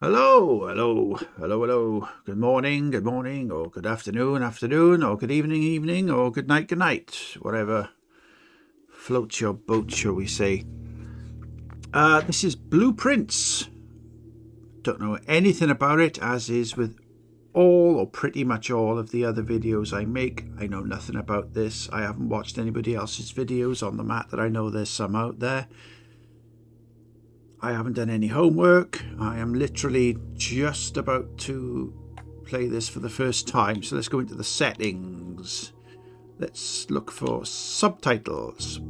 Hello, hello, hello, hello. Good morning, or good afternoon, or good evening, or good night, whatever floats your boat, shall we say. This is Blueprints. Don't know anything about it, as is with all or pretty much all of the other videos I make. I know nothing about this. I haven't watched anybody else's videos on the mat that I know there's some out there. I haven't done any homework. I am literally just about to play this for the first time. So let's go into the settings. Let's look for subtitles.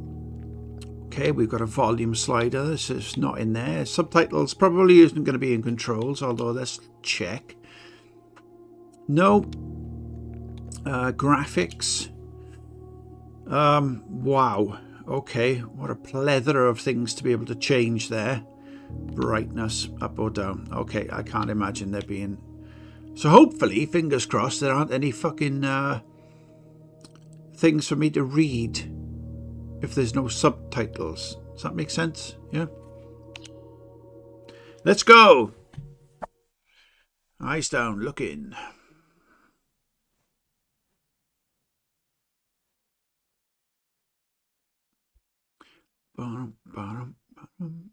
Okay, we've got a volume slider. This is not in there. Subtitles probably isn't going to be in controls, although let's check. No. Graphics. Wow. Okay, what a plethora of things to be able to change there. Brightness up or down. Okay, I can't imagine there being. So hopefully, fingers crossed, there aren't any fucking things for me to read if there's no subtitles. Does that make sense? Yeah. Let's go. Eyes down, look in. Bottom, bottom, bottom.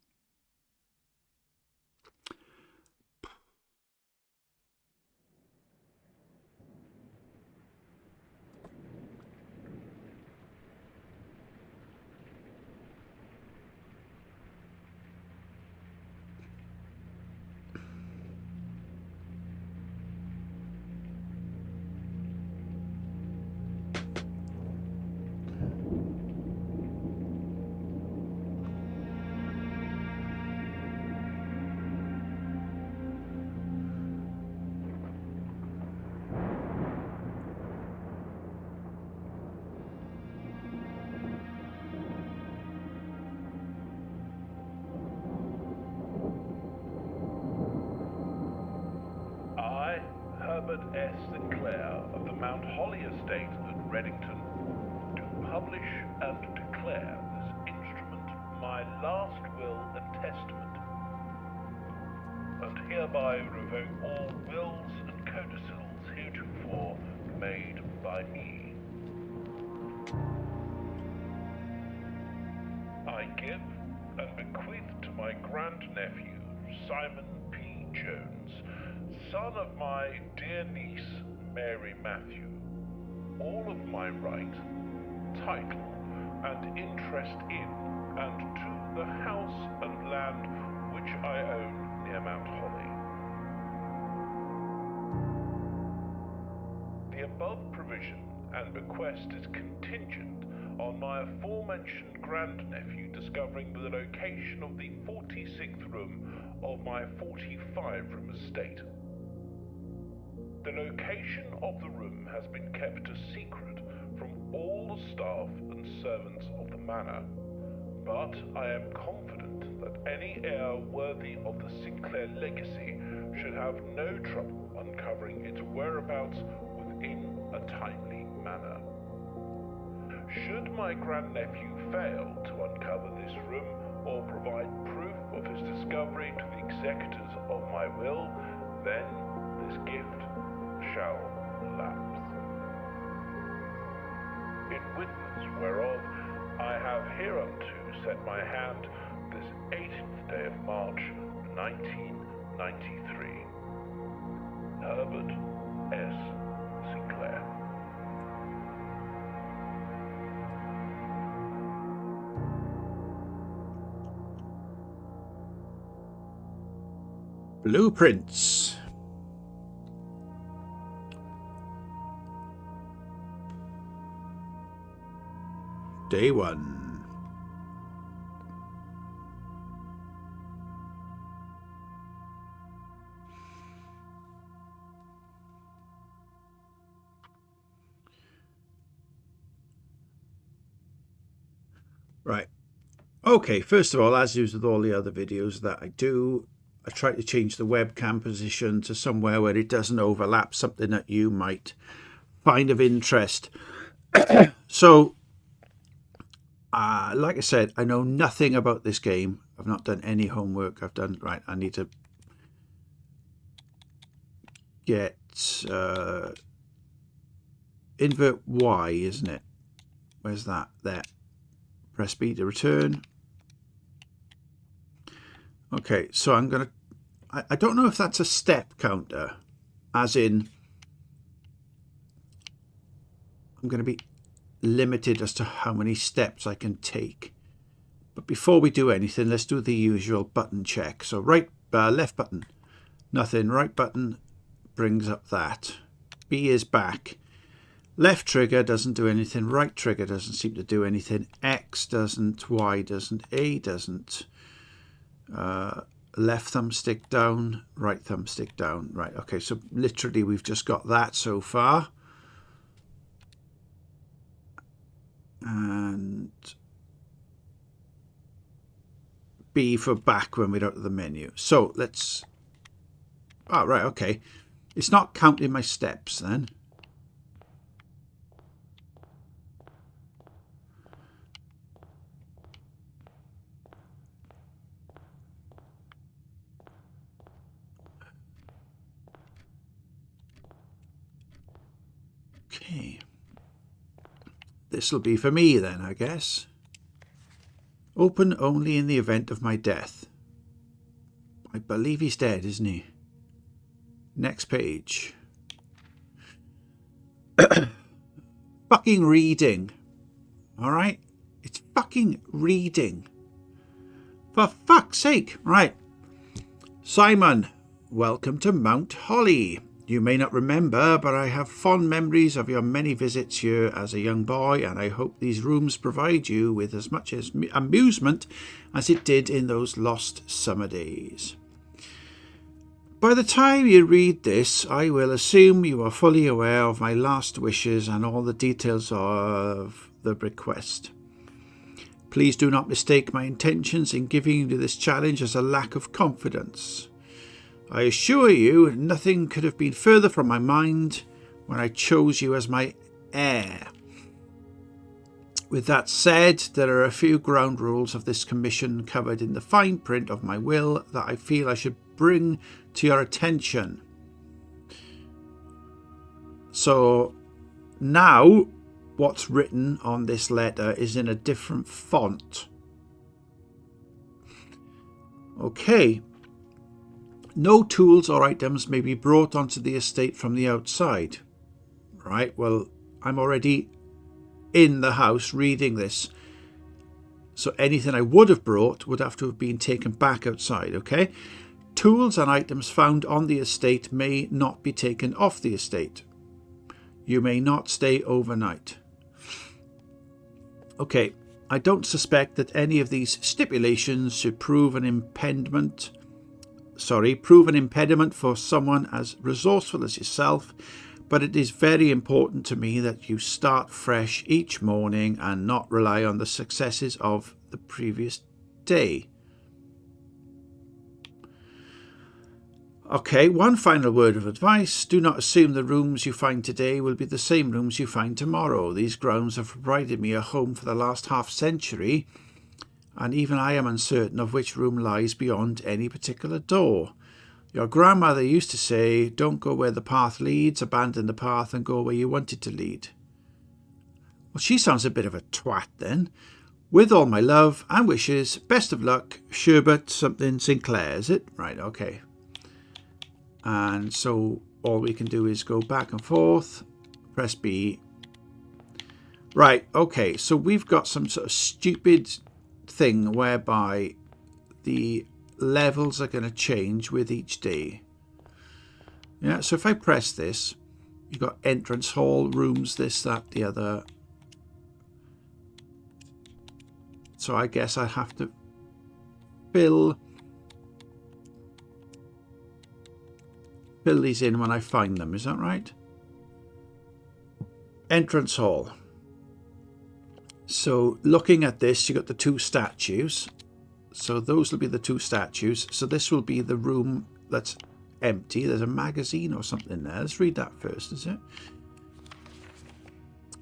Herbert S. Sinclair of the Mount Holly Estate at Reddington, do publish and declare this instrument my last will and testament, and hereby revoke all wills and codicils heretofore made by me. I give and bequeath to my grandnephew, Simon P. Jones, son of my dear niece, Mary Matthew, all of my right, title, and interest in, and to the house and land which I own near Mount Holly. The above provision and bequest is contingent on my aforementioned grandnephew discovering the location of the 46th room of my 45-room estate. The location of the room has been kept a secret from all the staff and servants of the manor, but I am confident that any heir worthy of the Sinclair legacy should have no trouble uncovering its whereabouts within a timely manner. Should my grandnephew fail to uncover this room or provide proof of his discovery to the executors of my will, then this gift shall lapse. In witness whereof I have hereunto set my hand this 18th day of March, 1993. Herbert S. Sinclair. Blueprints. Day 1. Right. Okay, first of all, as used with all the other videos that I do, I try to change the webcam position to somewhere where it doesn't overlap, something that you might find of interest. So, like I said, I know nothing about this game. I've not done any homework. I've done, right, I need to get invert Y, isn't it? Where's that? There. Press B to return. Okay, so I'm going to... I don't know if that's a step counter, as in I'm going to be limited as to how many steps I can take. But before we do anything, let's do the usual button check. So left button, nothing. Right button brings up that. B is back. Left trigger doesn't do anything. Right trigger doesn't seem to do anything. X doesn't. Y doesn't. A doesn't. Left thumbstick down. Right thumbstick down. Right. Okay. So literally we've just got that so far. And B for back when we're out of the menu. So let's... Oh, right. Okay. It's not counting my steps then. Okay. This'll be for me then, I guess. Open only in the event of my death. I believe he's dead, isn't he? Next page. Fucking reading. Alright? It's fucking reading. For fuck's sake. Right. Simon, welcome to Mount Holly. You may not remember, but I have fond memories of your many visits here as a young boy, and I hope these rooms provide you with as much amusement as it did in those lost summer days. By the time you read this, I will assume you are fully aware of my last wishes and all the details of the request. Please do not mistake my intentions in giving you this challenge as a lack of confidence. I assure you, nothing could have been further from my mind when I chose you as my heir. With that said, there are a few ground rules of this commission covered in the fine print of my will that I feel I should bring to your attention. So now what's written on this letter is in a different font. Okay. No tools or items may be brought onto the estate from the outside. Right, well, I'm already in the house reading this. So anything I would have brought would have to have been taken back outside, okay? Tools and items found on the estate may not be taken off the estate. You may not stay overnight. Okay, I don't suspect that any of these stipulations should prove an impediment for someone as resourceful as yourself, but it is very important to me that you start fresh each morning and not rely on the successes of the previous day. Okay, one final word of advice. Do not assume the rooms you find today will be the same rooms you find tomorrow. These grounds have provided me a home for the last half-century, and even I am uncertain of which room lies beyond any particular door. Your grandmother used to say, don't go where the path leads, abandon the path and go where you want it to lead. Well, she sounds a bit of a twat then. With all my love and wishes, best of luck, Sherbert something Sinclair, is it? Right, okay. And so all we can do is go back and forth, press B. Right, okay, so we've got some sort of stupid thing whereby the levels are going to change with each day. Yeah, so if I press this, you've got entrance hall, rooms, this, that, the other. So I guess I have to fill these in when I find them, is that right? Entrance hall. So looking at this, you got the two statues. So those will be the two statues. So this will be the room that's empty. There's a magazine or something there. Let's read that first, is it?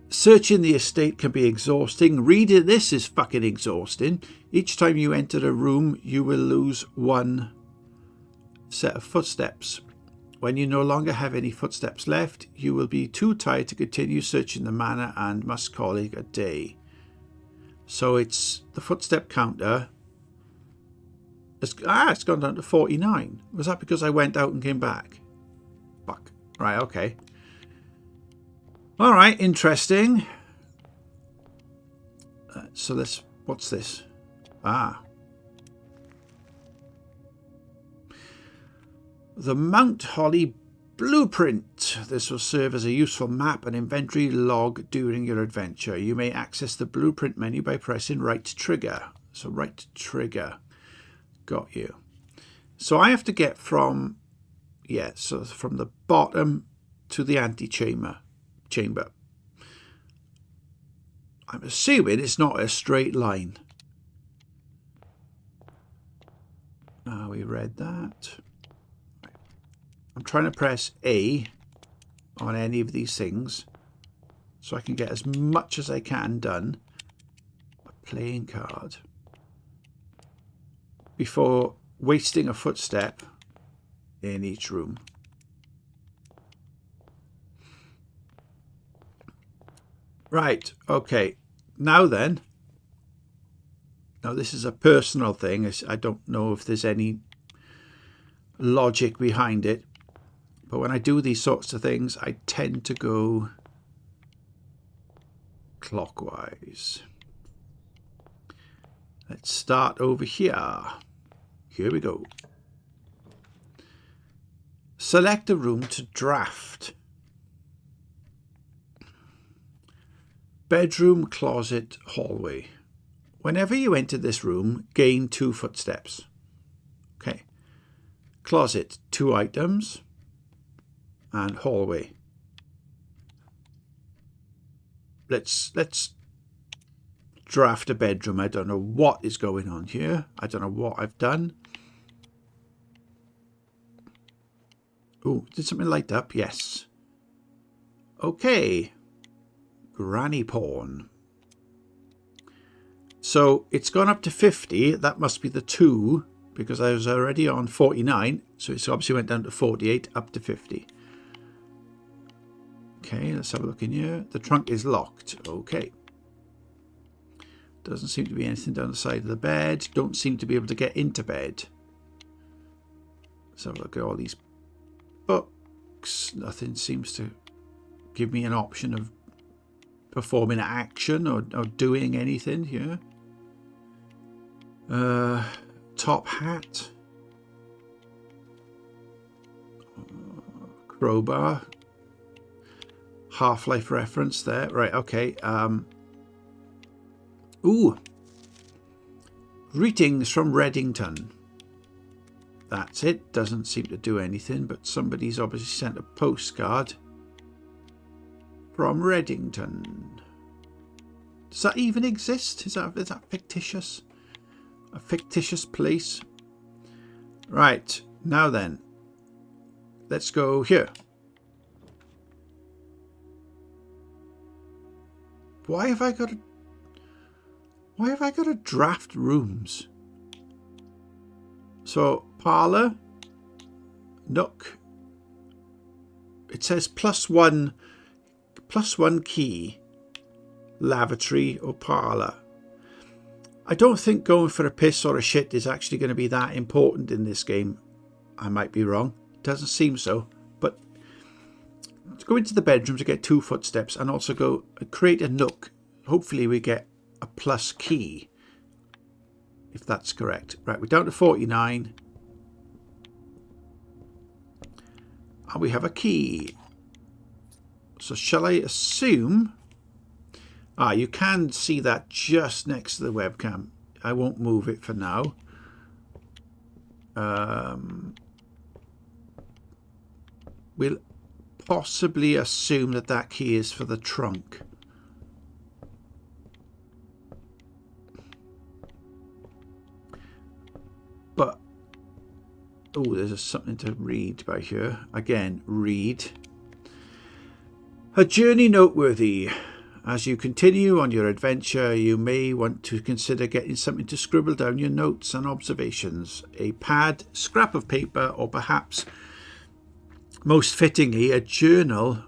Searching the estate can be exhausting. Reading this is fucking exhausting. Each time you enter a room, you will lose one set of footsteps. When you no longer have any footsteps left, you will be too tired to continue searching the manor and must call it a day. So it's the footstep counter. It's gone down to 49. Was that because I went out and came back? Fuck. Right, okay. All right, interesting. So let's... What's this? Ah. The Mount Holly Blueprint. This will serve as a useful map and inventory log during your adventure. You may access the blueprint menu by pressing right trigger. So right trigger. Got you. So I have to get from... Yeah, so from the bottom to the antechamber. I'm assuming it's not a straight line. We read that. I'm trying to press A on any of these things so I can get as much as I can done. A playing card. Before wasting a footstep in each room. Right, okay. Now then. Now this is a personal thing. I don't know if there's any logic behind it. But when I do these sorts of things, I tend to go clockwise. Let's start over here. Here we go. Select a room to draft. Bedroom, closet, hallway. Whenever you enter this room, gain 2 footsteps. Okay. Closet, 2 items. And hallway. Let's draft a bedroom. I don't know what is going on here. I don't know what I've done. Oh, did something light up? Yes. Okay. Granny porn. So it's gone up to 50. That must be the 2 because I was already on 49. So it's obviously went down to 48 up to 50. Okay, let's have a look in here. The trunk is locked. Okay. Doesn't seem to be anything down the side of the bed. Don't seem to be able to get into bed. Let's have a look at all these books. Nothing seems to give me an option of performing action or doing anything here. Top hat. Crowbar. Half-Life reference there. Right, okay. Ooh. Greetings from Reddington. That's it. Doesn't seem to do anything, but somebody's obviously sent a postcard from Reddington. Does that even exist? Is that fictitious? A fictitious place? Right, now then. Let's go here. Why have I got to draft rooms? So parlor, nook. It says +1 key, lavatory or parlor. I don't think going for a piss or a shit is actually going to be that important in this game. I might be wrong. It doesn't seem so. But to go into the bedroom to get 2 footsteps and also go create a nook. Hopefully we get a plus key. If that's correct. Right, we're down to 49. And we have a key. So shall I assume... you can see that just next to the webcam. I won't move it for now. We'll possibly assume that that key is for the trunk. But, oh, there's something to read by here. Again, read. A journey noteworthy. As you continue on your adventure, you may want to consider getting something to scribble down your notes and observations. A pad, scrap of paper, or perhaps Most fittingly, a journal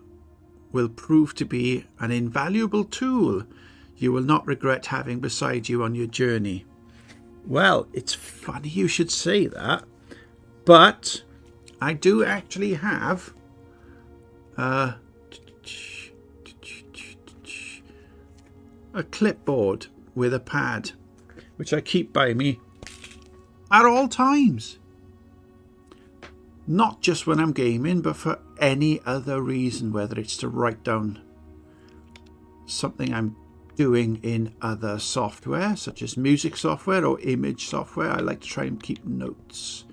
will prove to be an invaluable tool you will not regret having beside you on your journey. Well, it's funny you should say that, but I do actually have a clipboard with a pad, which I keep by me at all times. Not just when I'm gaming, but for any other reason, whether it's to write down something I'm doing in other software, such as music software or image software. I like to try and keep notes.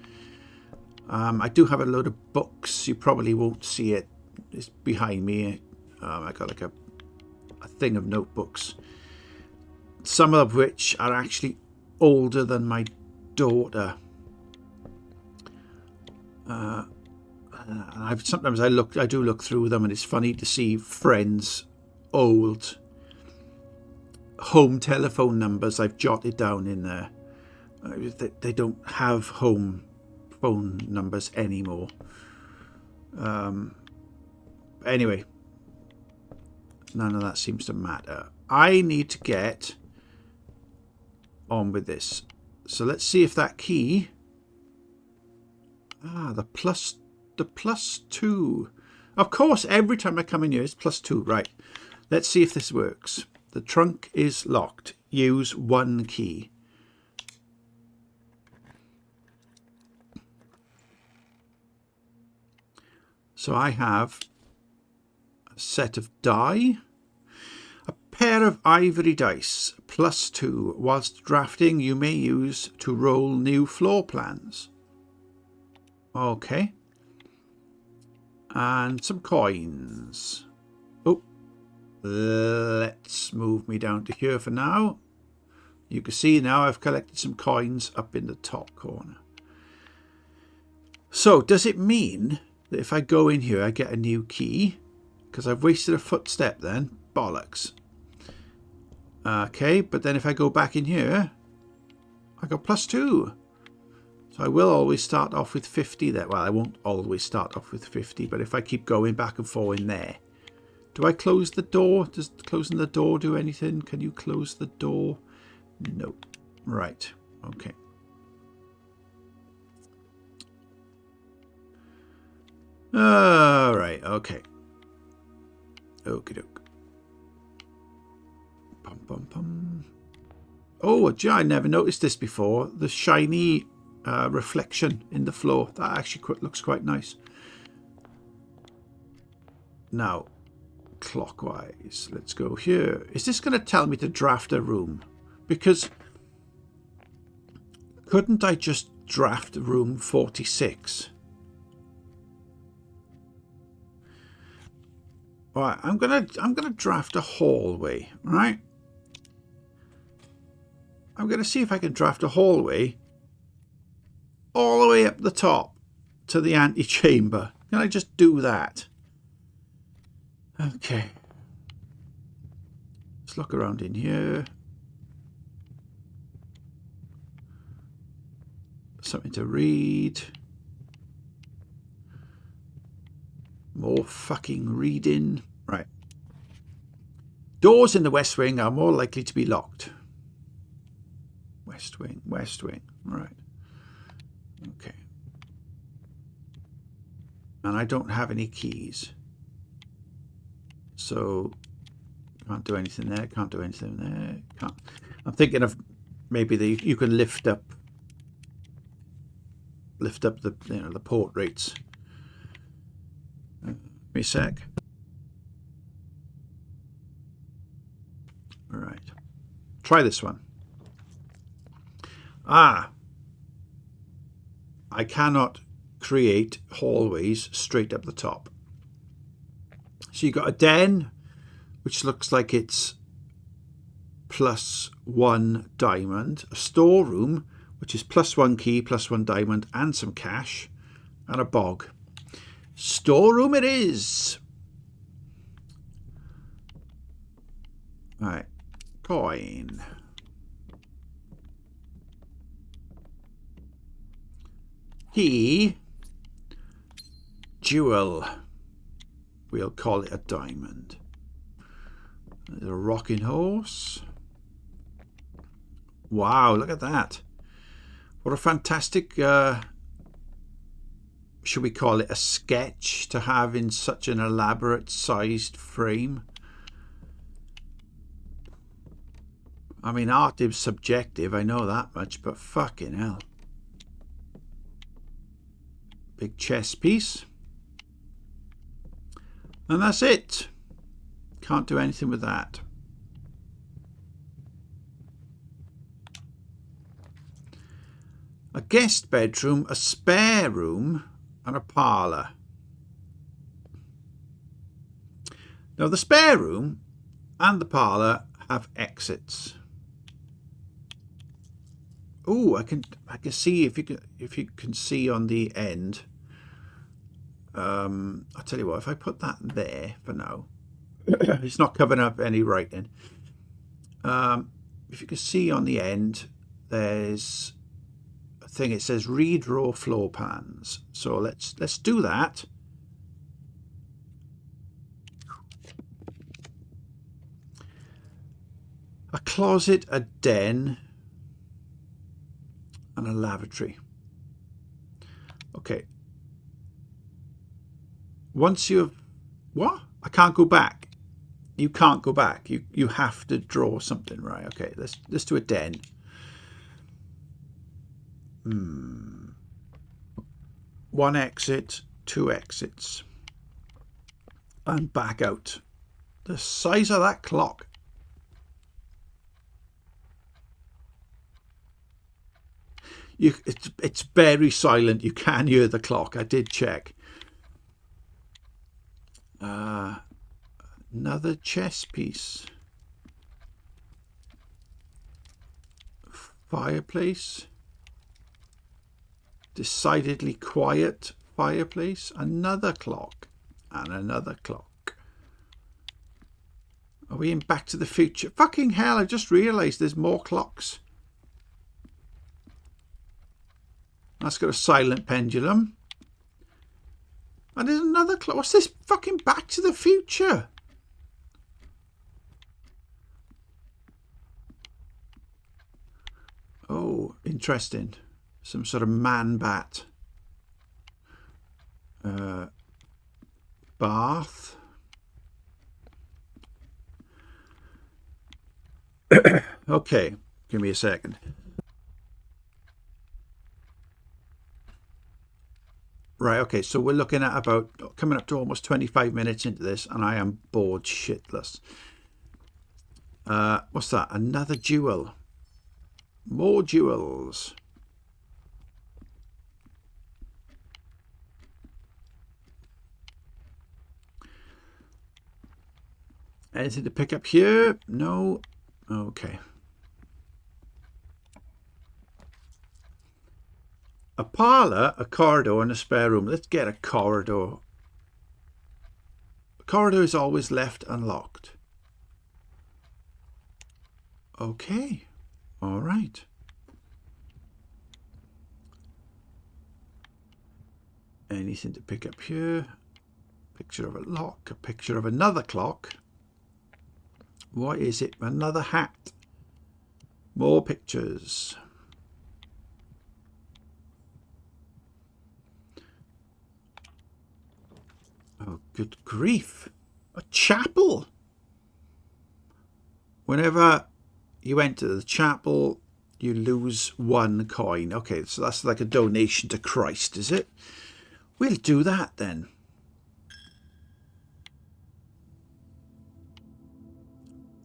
I do have a load of books. You probably won't see it. It's behind me. I got like a thing of notebooks, some of which are actually older than my daughter. Sometimes I do look through them, and it's funny to see friends' old home telephone numbers I've jotted down in there. They don't have home phone numbers anymore. Anyway, none of that seems to matter. I need to get on with this. So let's see if that key... the plus 2. Of course, every time I come in here, it's plus 2. Right. Let's see if this works. The trunk is locked. Use 1 key. So I have a set of die, a pair of ivory dice, plus 2. Whilst drafting, you may use to roll new floor plans. Okay. And some coins. Oh, let's move me down to here for now. You can see now I've collected some coins up in the top corner. So does it mean that if I go in here I get a new key? Because I've wasted a footstep then. Bollocks. Okay, but then if I go back in here, I got plus 2. So I will always start off with 50 there. Well, I won't always start off with 50, but if I keep going back and forth in there. Do I close the door? Does closing the door do anything? Can you close the door? No. Right. Okay. Alright, okay. Okie doke. Bum, bum, bum. Oh, I never noticed this before. The shiny reflection in the floor. That actually looks quite nice. Now, clockwise. Let's go here. Is this going to tell me to draft a room? Because couldn't I just draft room 46? All right, I'm gonna draft a hallway, right? I'm gonna see if I can draft a hallway all the way up the top to the antechamber. Can I just do that? Okay. Let's look around in here. Something to read. More fucking reading. Right. Doors in the west wing are more likely to be locked. West wing, west wing. Right. Okay. And I don't have any keys. So can't do anything there, can't do anything there. Can't. I'm thinking of maybe you can lift up the the portraits. Give me a sec. All right. Try this one. I cannot create hallways straight up the top. So you've got a den, which looks like it's +1 diamond. A storeroom, which is +1 key, +1 diamond, and some cash. And a bog. Storeroom it is. All right. Coin. Key. jewel. We'll call it a diamond. There's a rocking horse. Wow, look at that. What a fantastic, should we call it a sketch to have in such an elaborate sized frame? I mean, art is subjective, I know that much, but fucking hell. Big chess piece. And that's it. Can't do anything with that. A guest bedroom, a spare room, and a parlour. Now the spare room and the parlour have exits. Oh, I can see if you can see on the end. I'll tell you what, if I put that there for now, it's not covering up any writing. If you can see on the end, there's a thing. It says redraw floor plans. So let's do that. A closet, a den, and a lavatory. Okay. Once you've... What? I can't go back. You can't go back. You have to draw something, right? Okay, let's do a den. One exit, two exits. And back out. The size of that clock. It's very silent. You can hear the clock. I did check. Another chess piece. Fireplace. Decidedly quiet fireplace. Another clock. And another clock. Are we in Back to the Future? Fucking hell, I just realised there's more clocks. That's got a silent pendulum. And there's another clock. What's this fucking Back to the Future? Oh, interesting. Some sort of man bat. Bath. Okay, give me a second. Right, okay, so we're looking at about coming up to almost 25 minutes into this, and I am bored shitless. What's that? Another jewel. More jewels. Anything to pick up here? No. Okay. A parlour, a corridor, and a spare room. Let's get a corridor. The corridor is always left unlocked. Okay. All right. Anything to pick up here? Picture of a lock, a picture of another clock. What is it? Another hat. More pictures. Oh, good grief. A chapel. Whenever you enter the chapel, you lose 1 coin. Okay, so that's like a donation to Christ, is it? We'll do that then.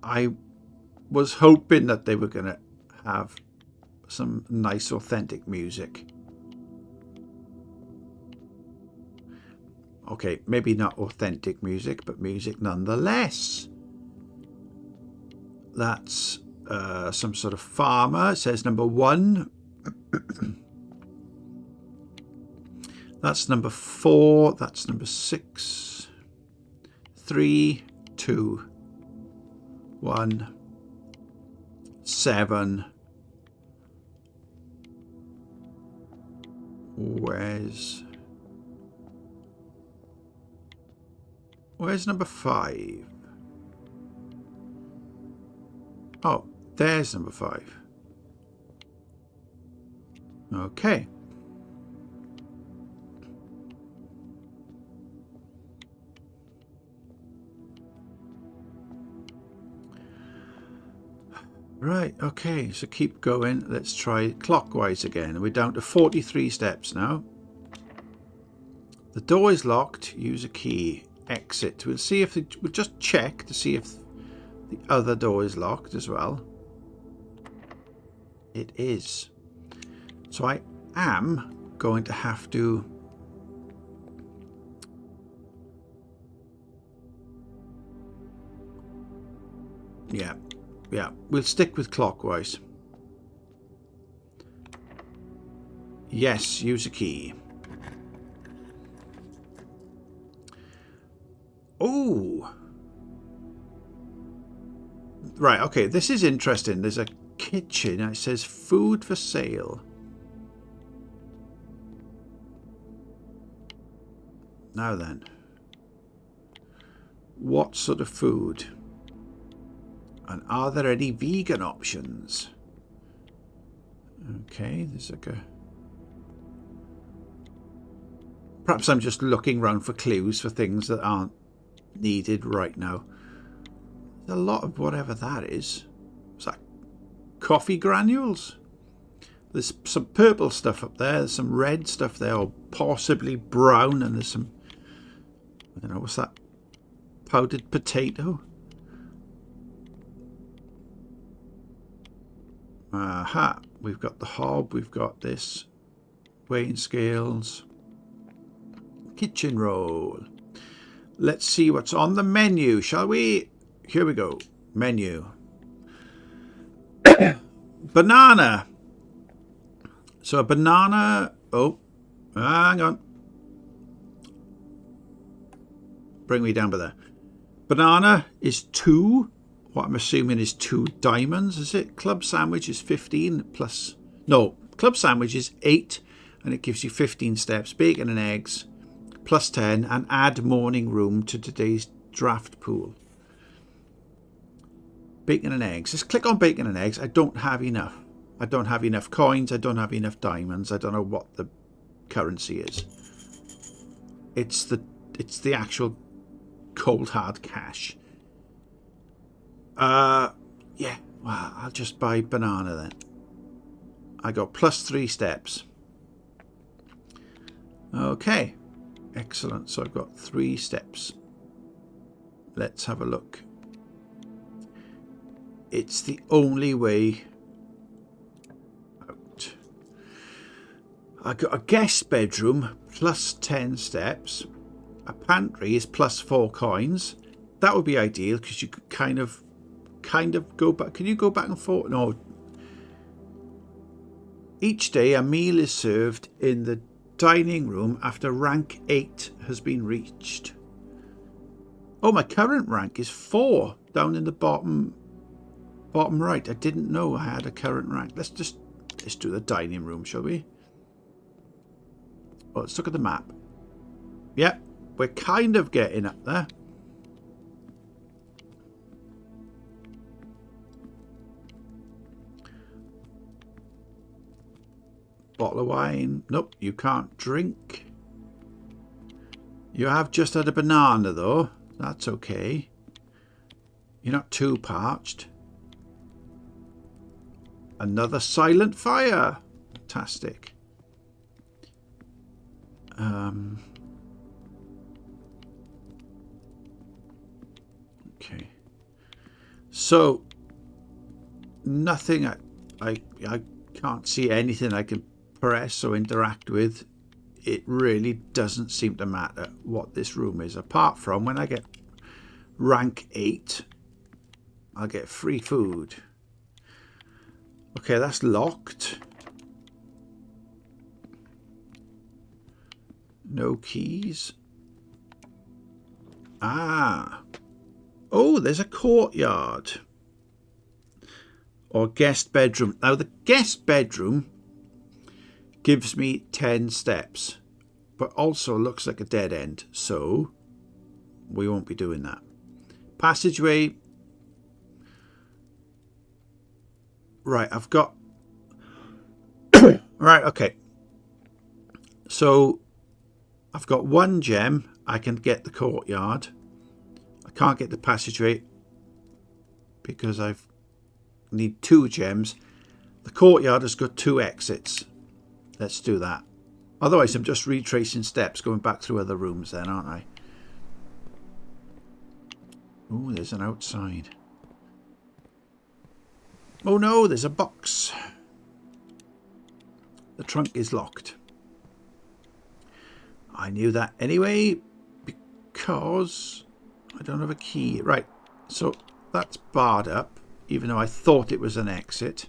I was hoping that they were going to have some nice authentic music. Okay, maybe not authentic music, but music nonetheless. That's some sort of farmer. It says number 1. That's number 4. That's number 6. 3, 2, 1, 7. Where's Where's number 5? Oh, there's number 5. Okay. Right, okay, so keep going. Let's try clockwise again. We're down to 43 steps now. The door is locked. Use a key. Exit. We'll see if we'll just check to see if the other door is locked as well. It is. So I am going to have to yeah, we'll stick with clockwise. Yes, use a key. Oh, right, okay, this is interesting. There's a kitchen and it says food for sale. Now then, what sort of food? And are there any vegan options? Okay, there's like a... Perhaps I'm just looking around for clues for things that aren't needed right now. There's a lot of whatever that is. Is that coffee granules? There's some purple stuff up there. There's some red stuff there, or possibly brown. And there's some... I don't know, what's that? Powdered potato? Aha, we've got the hob, we've got this weighing scales, kitchen roll. Let's see what's on the menu, shall we? Here we go. Menu. Banana. So a banana. Oh, hang on. Bring me down by there. Banana is 2. What I'm assuming is 2 diamonds, is it? Club sandwich is 15 plus... No, club sandwich is 8 and it gives you 15 steps. Bacon and eggs plus 10 and add morning room to today's draft pool. Bacon and eggs. Let's click on bacon and eggs. I don't have enough. I don't have enough coins. I don't have enough diamonds. I don't know what the currency is. It's the actual cold hard cash. Yeah, well, I'll just buy banana then. I got plus 3 steps. Okay, excellent. So I've got 3 steps. Let's have a look. It's the only way out. I got a guest bedroom plus 10 steps. A pantry is plus 4 coins. That would be ideal because you could kind of go back. Can you go back and forth? No. Each day a meal is served in the dining room after rank 8 has been reached. Oh, my current rank is 4 down in the bottom right. I didn't know I had a current rank. Let's do the dining room, shall we? Well, let's look at the map. Yep, we're kind of getting up there. Bottle of wine. Nope, you can't drink. You have just had a banana though. That's okay. You're not too parched. Another silent fire. Fantastic. Okay. So nothing. I can't see anything I can press or interact with. It really doesn't seem to matter what this room is, apart from when I get rank 8 I'll get free food. Okay, that's locked. No keys. Oh, there's a courtyard or guest bedroom. Now the guest bedroom gives me 10 steps, but also looks like a dead end. So we won't be doing that. Passageway. Right, I've got... right, okay. So I've got one gem. I can get the courtyard. I can't get the passageway because I need 2 gems. The courtyard has got 2 exits. Let's do that. Otherwise, I'm just retracing steps, going back through other rooms then, aren't I? Oh, there's an outside. Oh no, there's a box. The trunk is locked. I knew that anyway, because I don't have a key. Right, so that's barred up, even though I thought it was an exit.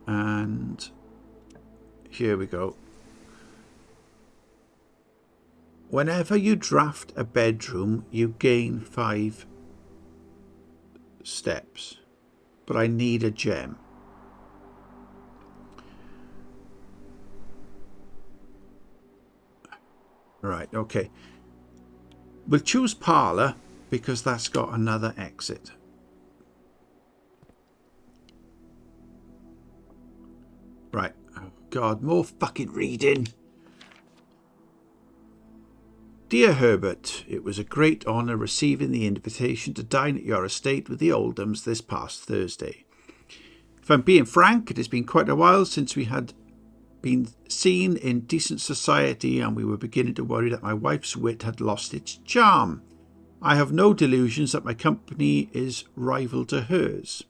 And here we go. Whenever you draft a bedroom, you gain 5 steps. But I need a gem. Right, okay. We'll choose parlour because that's got another exit. Right. Oh God, more fucking reading. Dear Herbert, it was a great honour receiving the invitation to dine at your estate with the Oldhams this past Thursday. If I'm being frank, it has been quite a while since we had been seen in decent society, and we were beginning to worry that my wife's wit had lost its charm. I have no delusions that my company is rival to hers.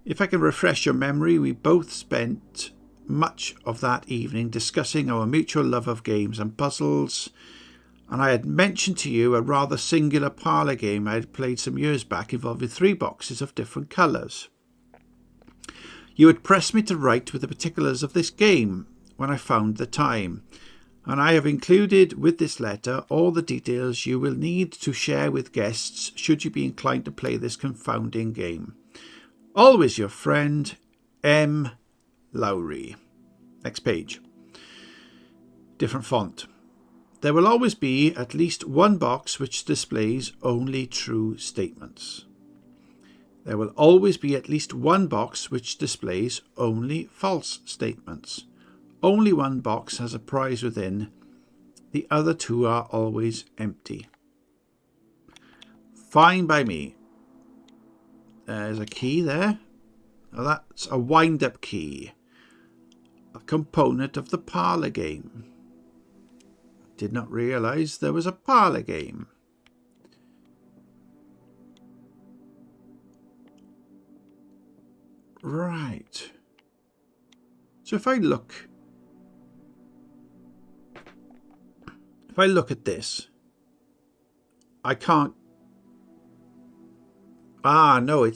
If I can refresh your memory, we both spent much of that evening discussing our mutual love of games and puzzles, and I had mentioned to you a rather singular parlour game I had played some years back involving 3 boxes of different colours. You had pressed me to write with the particulars of this game when I found the time, and I have included with this letter all the details you will need to share with guests should you be inclined to play this confounding game. Always your friend, M. Lowry. Next page. Different font. There will always be at least one box which displays only true statements. There will always be at least one box which displays only false statements. Only one box has a prize within. The other 2 are always empty. Fine by me. There's a key there. Now that's a wind-up key. A component of the parlour game. Did not realise there was a parlour game. Right. So if I look at this, I can't. Ah, no,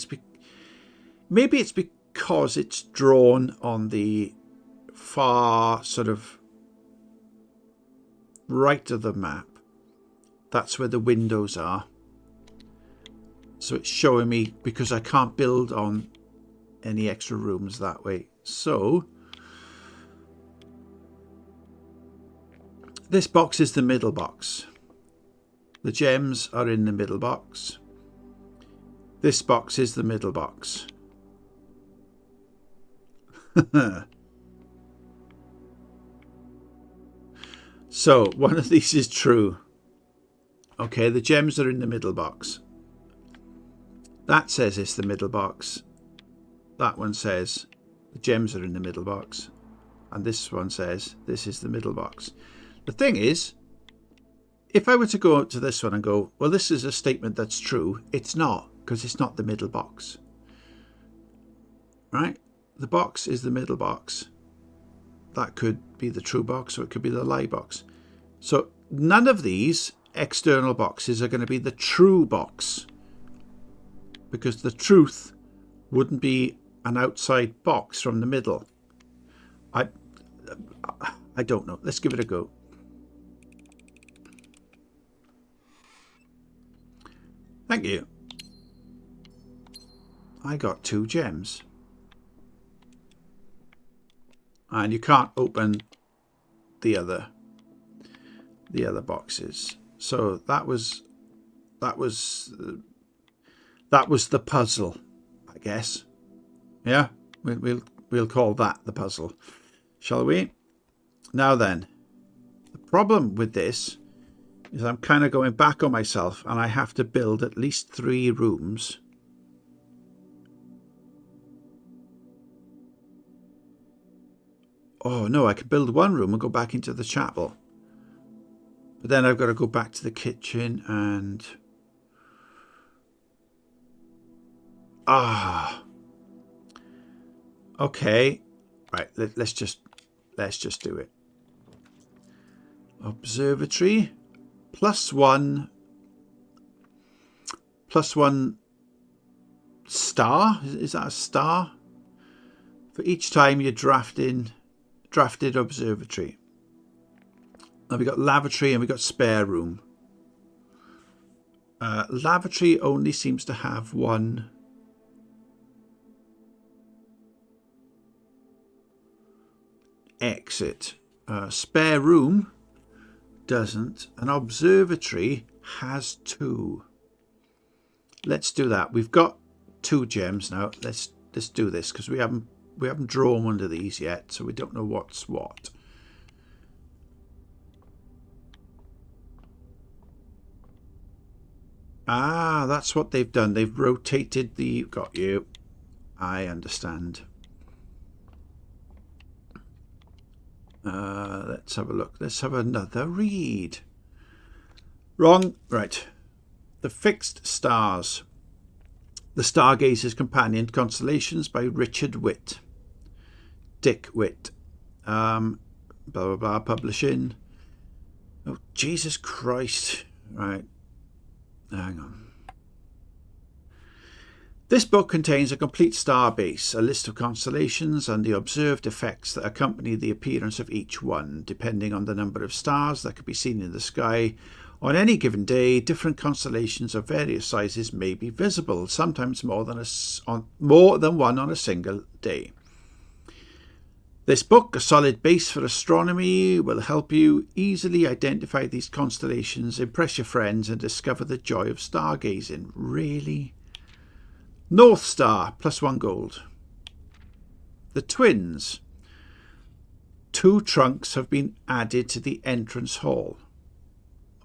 maybe it's because it's drawn on the far sort of right of the map. That's where the windows are. So it's showing me because I can't build on any extra rooms that way. So this box is the middle box. The gems are in the middle box. This box is the middle box. So one of these is true. Okay, the gems are in the middle box. That says it's the middle box. That one says the gems are in the middle box. And this one says this is the middle box. The thing is, if I were to go to this one and go, well, this is a statement that's true, it's not, because it's not the middle box. Right? The box is the middle box. That could be the true box, or it could be the lie box. So none of these external boxes are going to be the true box, because the truth wouldn't be an outside box from the middle. I don't know. Let's give it a go. Thank you. I got 2 gems. And you can't open the other boxes. So that was the puzzle, I guess. Yeah, we'll call that the puzzle, shall we? Now then, the problem with this is I'm kind of going back on myself, and I have to build at least 3 rooms. Oh no, I can build 1 room and go back into the chapel. But then I've got to go back to the kitchen and... Okay. Right, let's just do it. Observatory. +1 star. Is that a star? For each time you're drafted observatory. And we got lavatory and we got spare room. Lavatory only seems to have 1 exit. Spare room doesn't. An observatory has 2. Let's do that. We've got 2 gems now. Let's do this because we haven't drawn one of these yet, so we don't know what's what. Ah, that's what they've done. They've rotated the... Got you. I understand. Let's have a look. Let's have another read. Wrong. Right. The Fixed Stars. The Stargazer's Companion Constellations by Richard Witt. Dick Witt. Blah, blah, blah. Publishing. Oh, Jesus Christ. Right. Hang on. This book contains a complete star base, a list of constellations, and the observed effects that accompany the appearance of each one. Depending on the number of stars that can be seen in the sky on any given day, different constellations of various sizes may be visible, sometimes more than one on a single day. This book, a solid base for astronomy, will help you easily identify these constellations, impress your friends, and discover the joy of stargazing. Really? North Star, +1 gold. The Twins. 2 trunks have been added to the entrance hall.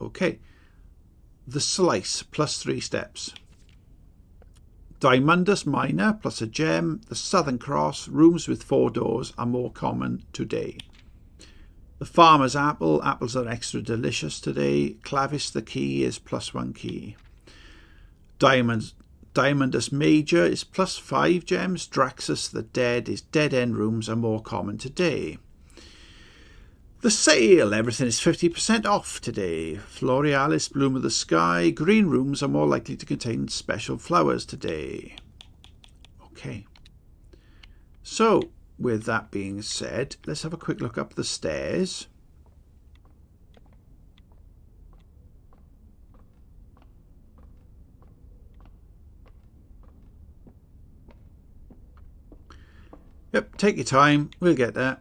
Okay. The Slice, +3 steps. Diamondus Minor, plus a gem. The Southern Cross, rooms with 4 doors, are more common today. The Farmer's Apple, apples are extra delicious today. Clavis the Key is +1 key. Diamondus Major is +5 gems. Draxus the Dead is dead end rooms are more common today. The Sale, everything is 50% off today. Florealis, Bloom of the Sky, green rooms are more likely to contain special flowers today. Okay. So, with that being said, let's have a quick look up the stairs. Yep, take your time. We'll get there.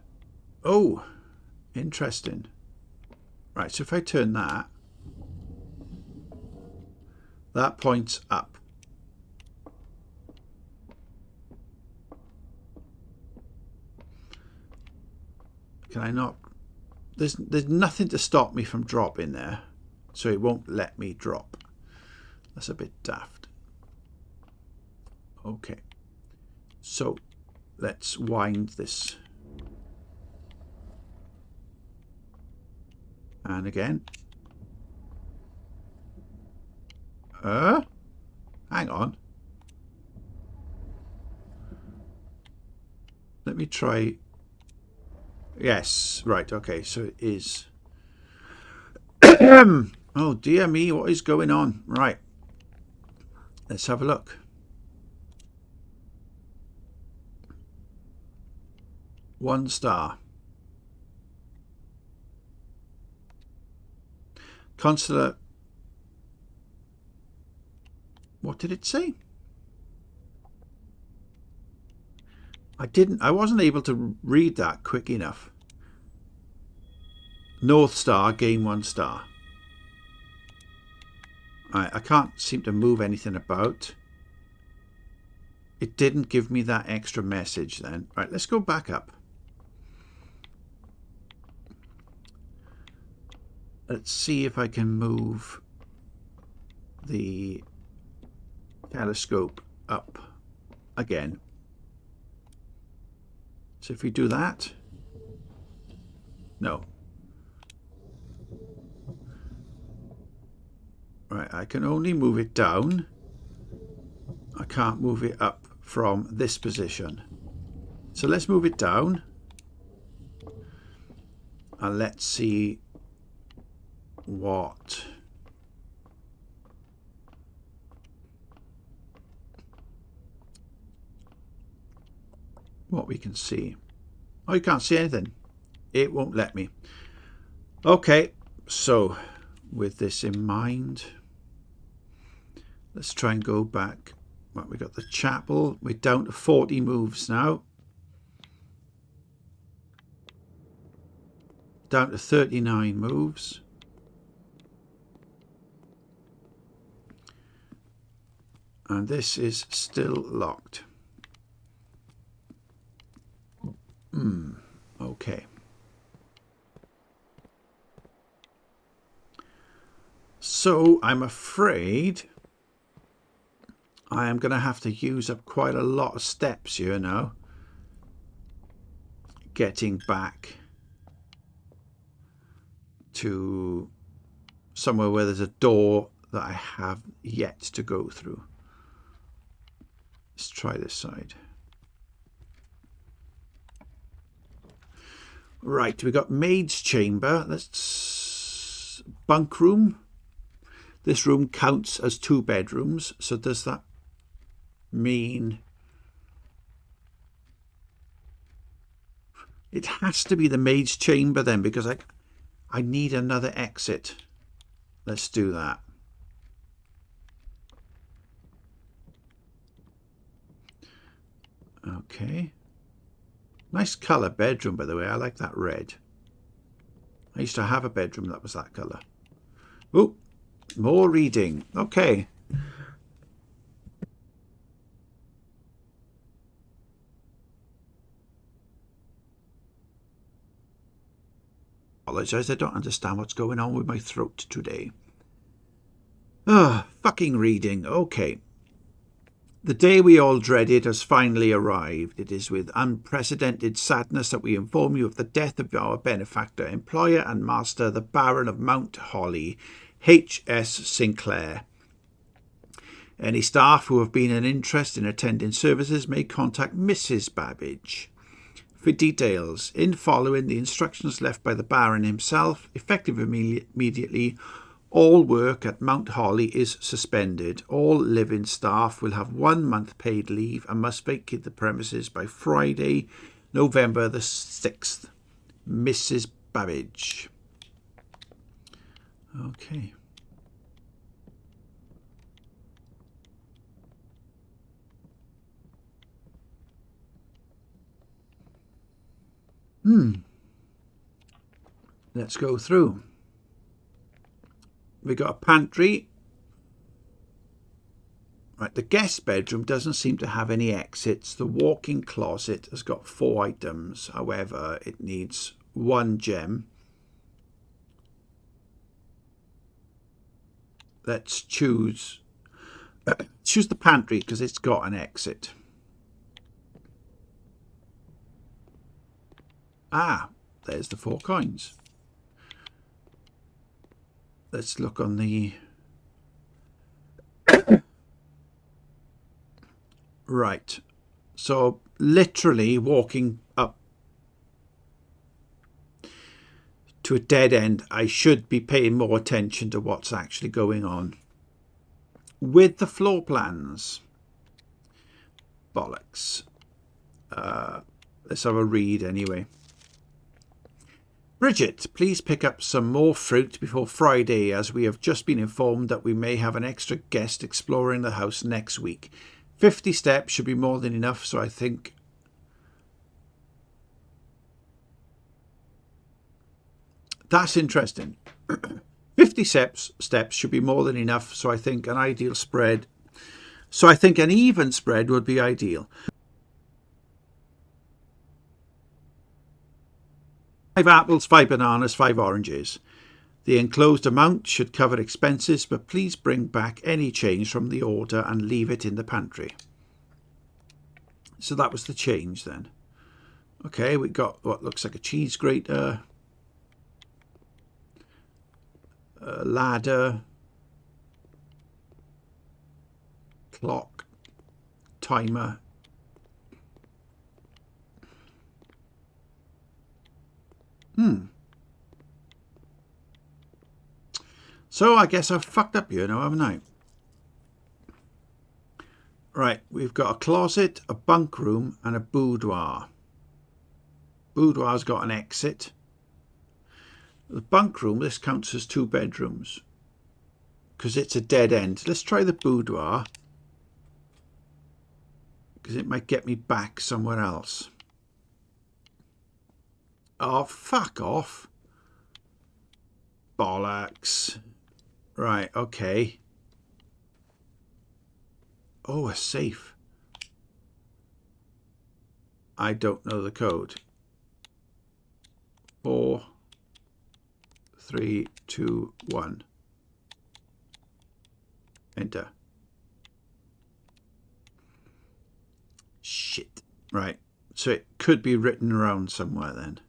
Oh, interesting. Right, so if I turn that points up. Can I not? There's nothing to stop me from dropping there, so it won't let me drop. That's a bit daft. Okay, so let's wind this. And again. Hang on. Let me try. Yes, right, okay, so it is. Oh dear me, what is going on? Right. Let's have a look. One star. Consular. What did it say? I wasn't able to read that quick enough. North Star, gain 1 star. I can't seem to move anything about. It didn't give me that extra message then. Right, let's go back up. Let's see if I can move the telescope up again. So if we do that, no. Right, I can only move it down. I can't move it up from this position. So let's move it down. And let's see what we can see. Oh, you can't see anything. It won't let me. Okay, so with this in mind, let's try and go back. Well, we got the chapel. We're down to 40 moves now. Down to 39 moves. And this is still locked. Okay. So I'm afraid I am going to have to use up quite a lot of steps here now, getting back to somewhere where there's a door that I have yet to go through. Let's try this side. Right, we got maid's chamber. Let's bunk room. This room counts as 2 bedrooms. So does that mean it has to be the maid's chamber then, because I need another exit. Let's do that. Okay. Nice colour bedroom, by the way. I like that red. I used to have a bedroom that was that colour. Oh, more reading. Okay. Apologise, I don't understand what's going on with my throat today. Fucking reading. Okay. The day we all dreaded has finally arrived. It is with unprecedented sadness that we inform you of the death of our benefactor, employer and master, the Baron of Mount Holly, H.S. Sinclair. Any staff who have been an interest in attending services may contact Mrs. Babbage for details. In following the instructions left by the Baron himself, effective immediately, all work at Mount Holly is suspended. All living staff will have 1 month paid leave and must vacate the premises by Friday, November the 6th. Mrs. Babbage. Okay. Let's go through. We got a pantry. Right, the guest bedroom doesn't seem to have any exits. The walk-in closet has got 4 items. However, it needs 1 gem. Let's choose the pantry because it's got an exit. Ah, there's the 4 coins. Let's look on the... Right. So literally walking up to a dead end, I should be paying more attention to what's actually going on. With the floor plans. Bollocks. Let's have a read anyway. Bridget, please pick up some more fruit before Friday, as we have just been informed that we may have an extra guest exploring the house next week. 50 steps should be more than enough, so I think... That's interesting. 50 steps should be more than enough. So I think an ideal spread. So I think an even spread would be ideal. 5 apples, 5 bananas, 5 oranges. The enclosed amount should cover expenses, but please bring back any change from the order and leave it in the pantry. So that was the change then. Okay, we got what looks like a cheese grater, a ladder, clock, timer. So I guess I've fucked up here now, haven't I? Right, we've got a closet, a bunk room, and a boudoir. Boudoir's got an exit. The bunk room, this counts as 2 bedrooms because it's a dead end. Let's try the boudoir because it might get me back somewhere else. Oh, fuck off. Bollocks. Right, okay. Oh, a safe. I don't know the code. 4, 3, 2, 1. Enter. Shit. Right. So it could be written around somewhere then.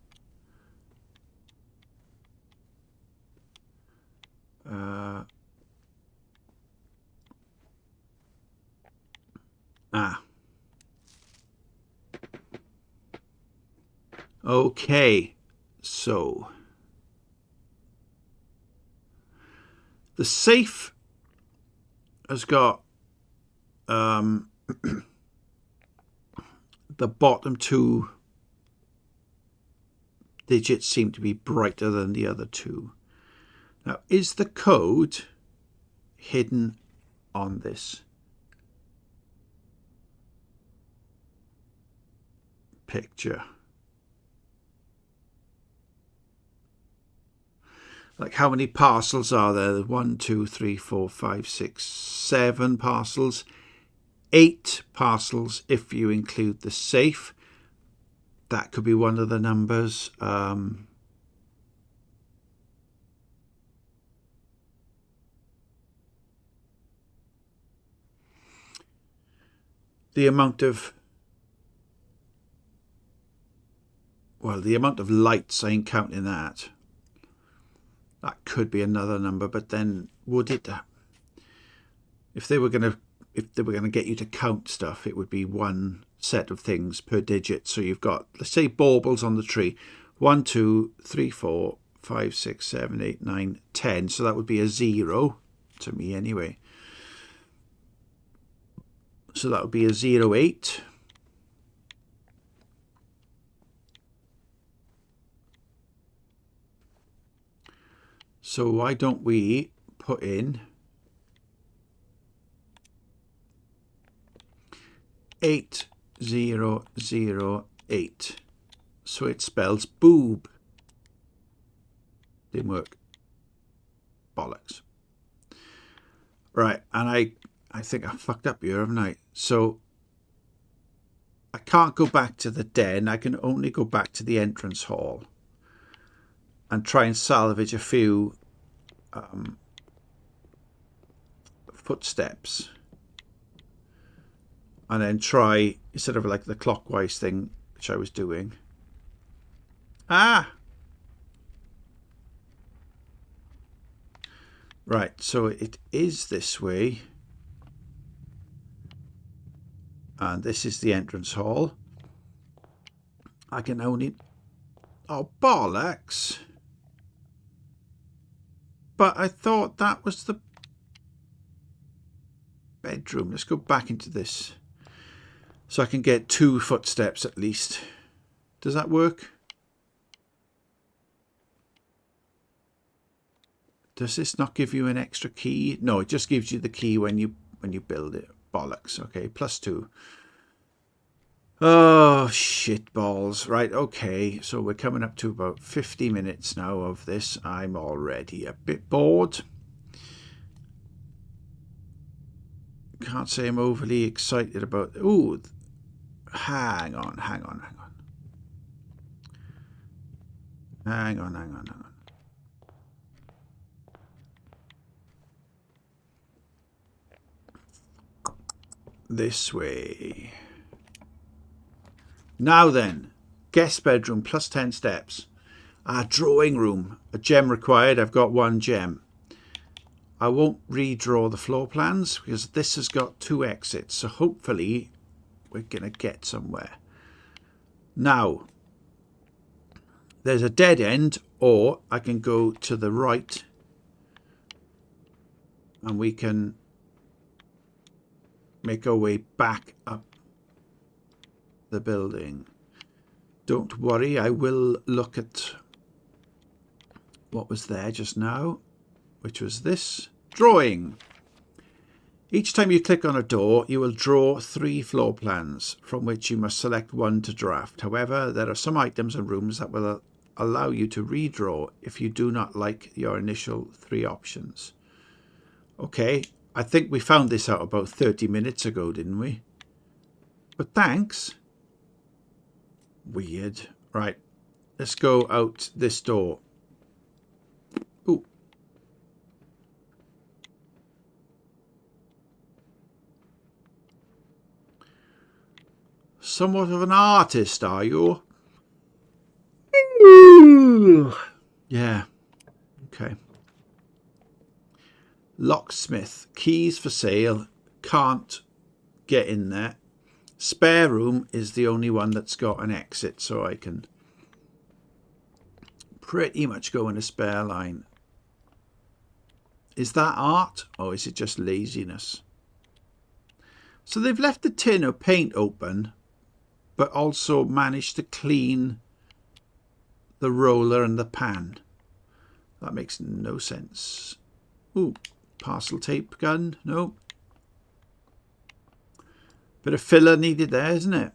Okay. So the safe has got the bottom 2 digits seem to be brighter than the other 2. Now, is the code hidden on this picture? Like, how many parcels are there? 1, 2, 3, 4, 5, 6, 7 parcels. 8 parcels if you include the safe. That could be one of the numbers. The amount of lights, I ain't counting that. That could be another number, but then would it? If they were going to get you to count stuff, it would be one set of things per digit. So you've got, let's say, baubles on the tree. 1, 2, 3, 4, 5, 6, 7, 8, 9, 10. So that would be a 0 to me anyway. So that would be a 0, 8. So why don't we put in 8008? So it spells boob. Didn't work. Bollocks. Right, and I think I fucked up here, haven't I? So I can't go back to the den. I can only go back to the entrance hall and try and salvage a few footsteps, and then try, instead of like the clockwise thing which I was doing. Right, so it is this way, and this is the entrance hall. I can only, oh bollocks, but I thought that was the bedroom. Let's go back into this so I can get 2 footsteps at least. Does that work? Does this not give you an extra key? No, it just gives you the key when you build it. Bollocks. Okay, +2. Oh, shit balls. Right, okay. So we're coming up to about 50 minutes now of this. I'm already a bit bored. Can't say I'm overly excited about... Ooh, hang on. Hang on. This way. Now then, guest bedroom plus 10 steps. Drawing room, a gem required. I've got 1 gem. I won't redraw the floor plans because this has got 2 exits. So hopefully we're going to get somewhere. Now, there's a dead end, or I can go to the right and we can make our way back up the building. Don't worry, I will look at what was there just now, which was this drawing. Each time you click on a door, you will draw 3 floor plans, from which you must select 1 to draft. However, there are some items and rooms that will allow you to redraw if you do not like your initial 3 options. Okay, I think we found this out about 30 minutes ago, didn't we? But thanks. Weird. Right, let's go out this door. Ooh. Somewhat of an artist, are you? Yeah. Okay. Locksmith. Keys for sale. Can't get in there. Spare room is the only one that's got an exit, so I can pretty much go in a spare line. Is that art, or is it just laziness? So they've left the tin of paint open, but also managed to clean the roller and the pan. That makes no sense. Ooh, parcel tape gun. No. Bit of filler needed there, isn't it?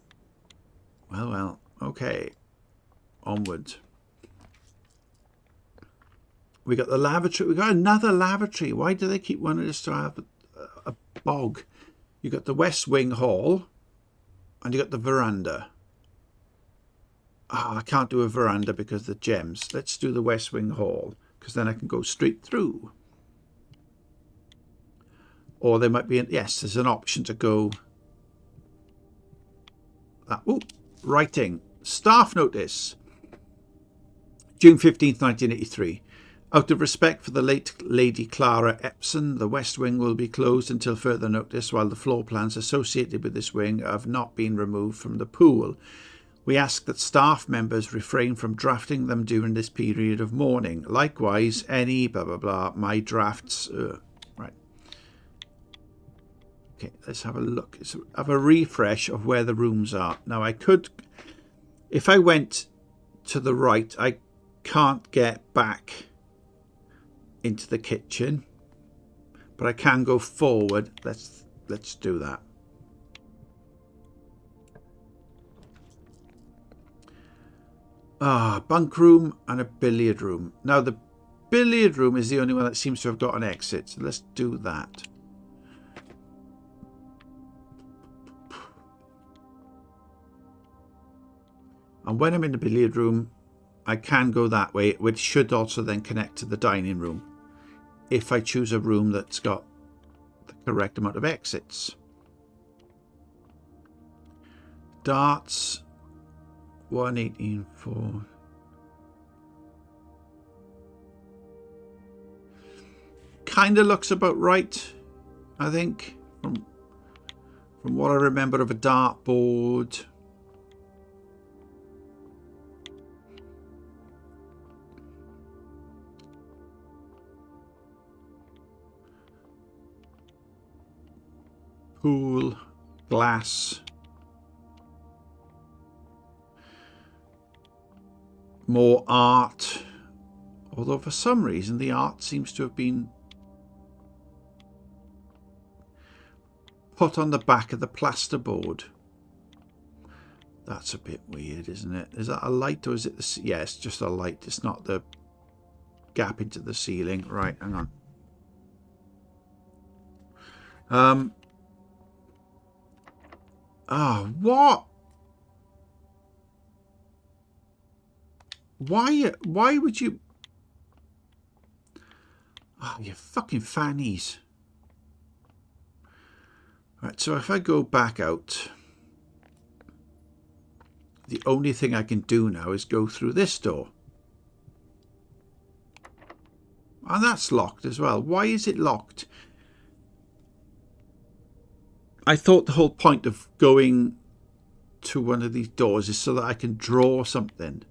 Well, okay. Onward. We got the lavatory. We got another lavatory. Why do they keep wanting us to have a bog? You got the West Wing Hall, and you got the veranda. I can't do a veranda because of the gems. Let's do the West Wing Hall, because then I can go straight through. Or there might be, yes, there's an option to go. Writing. Staff notice. June 15th, 1983. Out of respect for the late Lady Clara Epson, the West Wing will be closed until further notice while the floor plans associated with this wing have not been removed from the pool. We ask that staff members refrain from drafting them during this period of mourning. Likewise, any blah blah blah, my drafts... right. Okay, let's have a look. Let's have a refresh of where the rooms are. Now I could... If I went to the right, I can't get back into the kitchen, but I can go forward. Let's do that. Bunk room and a billiard room. Now the billiard room is the only one that seems to have got an exit, so let's do that. And when I'm in the billiard room, I can go that way, which should also then connect to the dining room if I choose a room that's got the correct amount of exits. Darts, 118.4. Kind of looks about right, I think, from what I remember of a dartboard. Pool, glass, more art, although for some reason the art seems to have been put on the back of the plasterboard. That's a bit weird, isn't it? Is that a light or is it the... Yeah, it's just a light. It's not the gap into the ceiling. Right, hang on. What? Why would you... Oh, you fucking fannies. Right, so if I go back out, the only thing I can do now is go through this door. And that's locked as well. Why is it locked? I thought the whole point of going to one of these doors is so that I can draw something.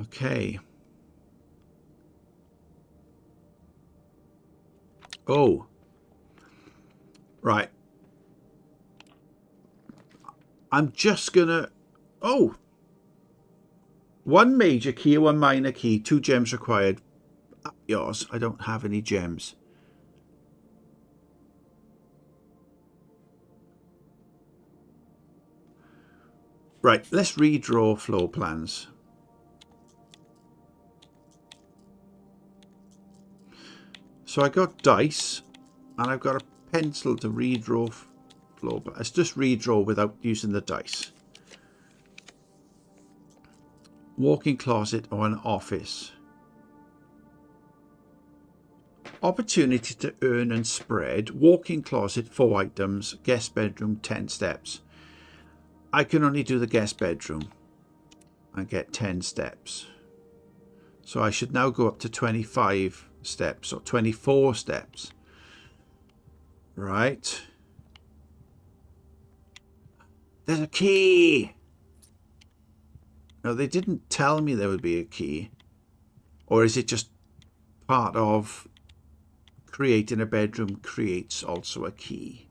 Okay. Oh. Right. I'm just gonna... Oh. One major key, one minor key, 2 gems required. Yours. I don't have any gems. Right, let's redraw floor plans. So I got dice, and I've got a pencil to redraw floor plans. Let's just redraw without using the dice. Walk-in closet or an office. Opportunity to earn and spread. Walk-in closet, 4 items. Guest bedroom, 10 steps. I can only do the guest bedroom and get 10 steps. So I should now go up to 25 steps or 24 steps. Right. There's a key. No, they didn't tell me there would be a key. Or is it just part of creating a bedroom creates also a key?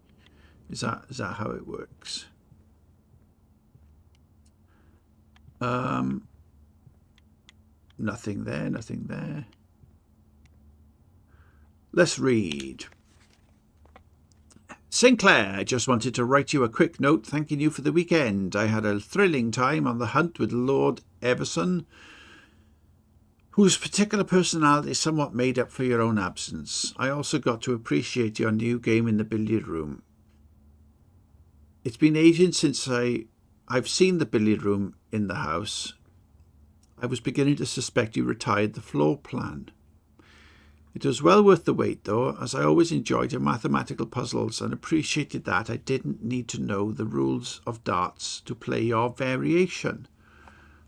Is that how it works? Nothing there, nothing there. Let's read. Sinclair, I just wanted to write you a quick note thanking you for the weekend. I had a thrilling time on the hunt with Lord Everson, whose particular personality somewhat made up for your own absence. I also got to appreciate your new game in the billiard room. It's been ages since I've seen the billiard room in the house. I was beginning to suspect you retired the floor plan. It was well worth the wait, though, as I always enjoyed your mathematical puzzles and appreciated that I didn't need to know the rules of darts to play your variation.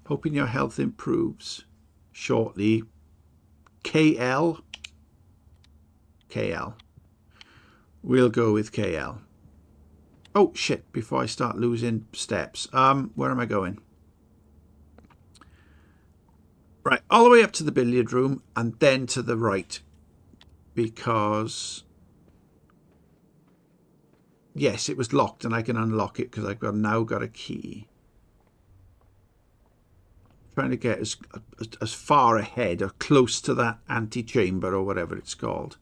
Hoping your health improves shortly. KL. KL. We'll go with KL. Oh, shit, before I start losing steps. Where am I going? Right, all the way up to the billiard room and then to the right. Because, yes, it was locked and I can unlock it because I've now got a key. Trying to get as far ahead or close to that antechamber or whatever it's called.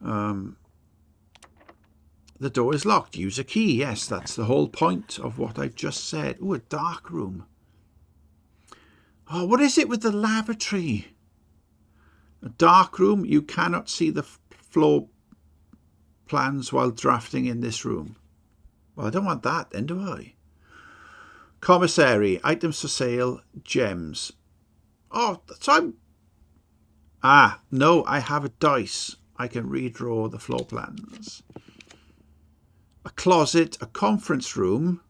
The door is locked. Use a key. Yes, that's the whole point of what I've just said. Oh, a dark room. Oh, what is it with the lavatory? A dark room. You cannot see the floor plans while drafting in this room. Well, I don't want that then, do I? Commissary. Items for sale. Gems. Oh, so I'm... Ah, no, I have a dice. I can redraw the floor plans. A closet. A conference room.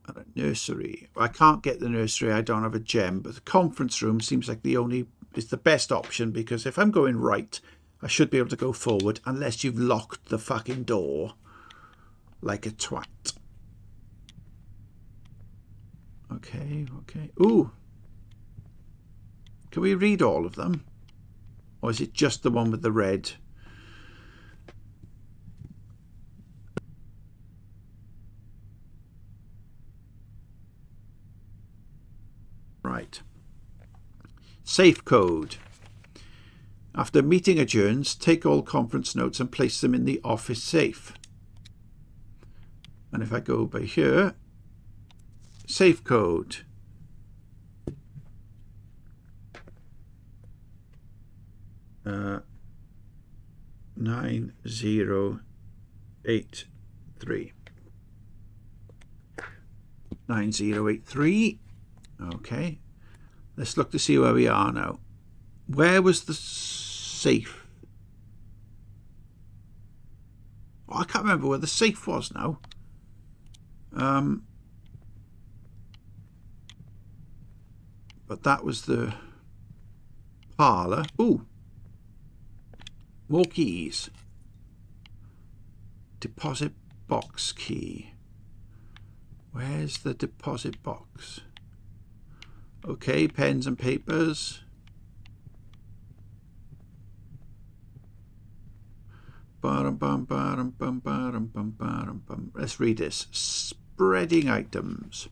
And a nursery. I can't get the nursery. I don't have a gem. But the conference room seems like is the best option, because if I'm going right, I should be able to go forward unless you've locked the fucking door like a twat. Okay. Ooh. Can we read all of them? Or is it just the one with the red? Right. Safe code. After meeting adjourns, take all conference notes and place them in the office safe. And if I go by here, safe code. Uh, 9083. 9083. Okay. Let's look to see where we are now. Where was the safe? Oh, I can't remember where the safe was now. But that was the parlour. Ooh. More keys. Deposit box key. Where's the deposit box? Okay, pens and papers. Let's read this. Spreading items.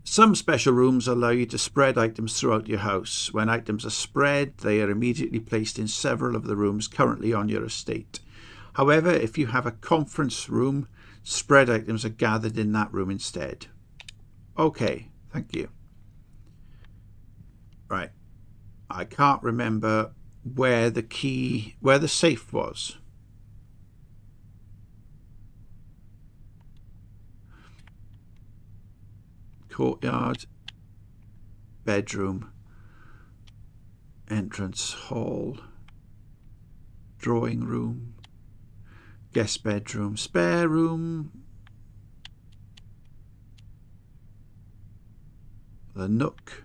Some special rooms allow you to spread items throughout your house. When items are spread, they are immediately placed in several of the rooms currently on your estate. However, if you have a conference room, spread items are gathered in that room instead. Okay, thank you. Right. I can't remember where the safe was. Courtyard, bedroom, entrance hall, drawing room, guest bedroom, spare room, the nook,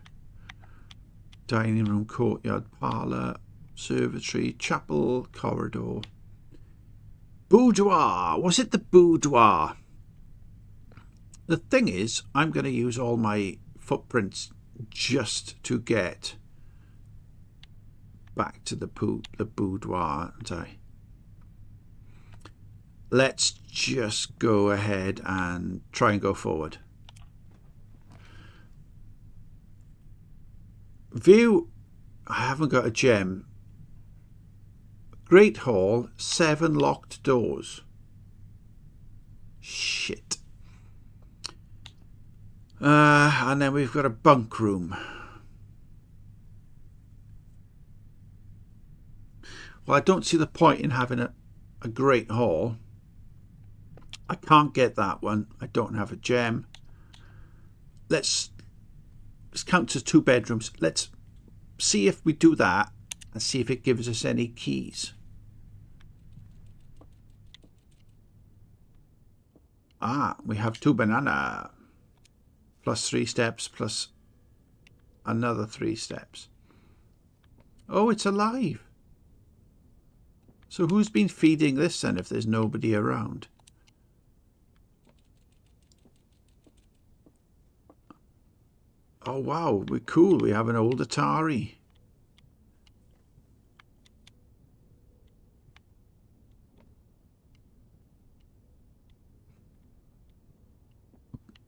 dining room, courtyard, parlour, observatory, chapel, corridor, boudoir. Was it the boudoir? The thing is, I'm going to use all my footprints just to get back to the boudoir, aren't I? Let's just go ahead and try and go forward. View, I haven't got a gem. Great Hall, 7 locked doors. Shit. And then we've got a bunk room. Well, I don't see the point in having a great hall. I can't get that one. I don't have a gem. Let's count as 2 bedrooms. Let's see if we do that and see if it gives us any keys. Ah, we have 2 banana. Plus 3 steps, plus another 3 steps. Oh, it's alive. So who's been feeding this then if there's nobody around? Oh wow, we're cool. We have an old Atari.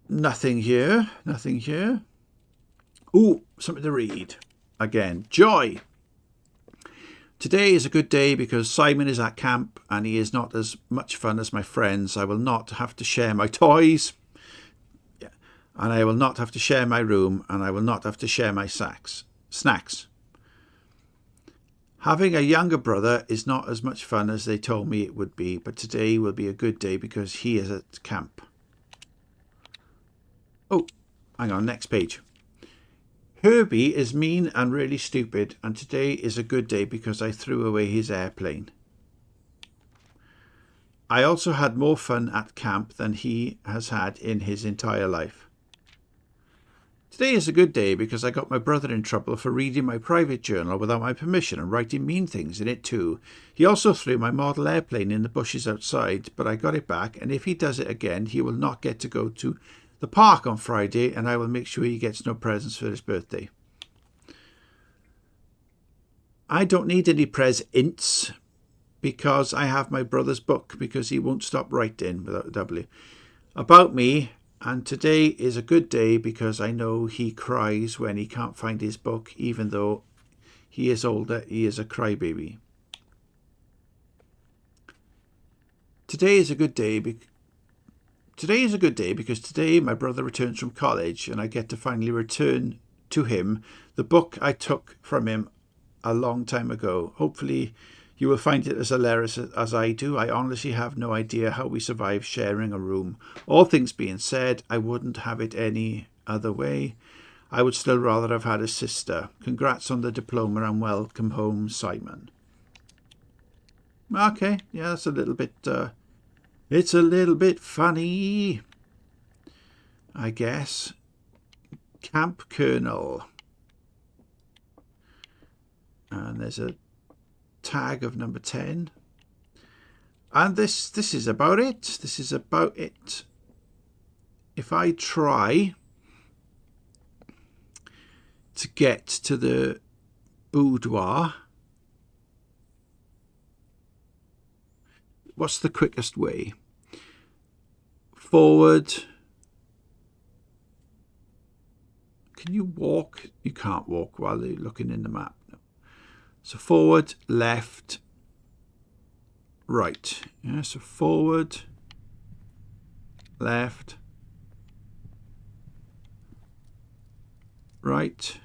Nothing here. Nothing here. Ooh, something to read. Again, joy. Today is a good day because Simon is at camp and he is not as much fun as my friends. I will not have to share my toys. And I will not have to share my room. And I will not have to share my snacks. Having a younger brother is not as much fun as they told me it would be. But today will be a good day because he is at camp. Oh, hang on, next page. Herbie is mean and really stupid, and today is a good day because I threw away his airplane. I also had more fun at camp than he has had in his entire life. Today is a good day because I got my brother in trouble for reading my private journal without my permission and writing mean things in it too. He also threw my model airplane in the bushes outside, but I got it back, and if he does it again, he will not get to go to the park on Friday, and I will make sure he gets no presents for his birthday. I don't need any presents because I have my brother's book because he won't stop writing without a W. About me, And today is a good day because I know he cries when he can't find his book, even though he is older, he is a crybaby. Today is a good day because today my brother returns from college and I get to finally return to him the book I took from him a long time ago. Hopefully you will find it as hilarious as I do. I honestly have no idea how we survive sharing a room. All things being said, I wouldn't have it any other way. I would still rather have had a sister. Congrats on the diploma and welcome home, Simon. Okay, yeah, that's a little bit... it's a little bit funny, I guess. Camp Colonel. And there's a tag of number 10. And this is about it. This is about it. If I try to get to the boudoir, what's the quickest way? Forward. Can you walk? You can't walk while you're looking in the map. No. So forward, left, right. Yeah, so forward, left, right,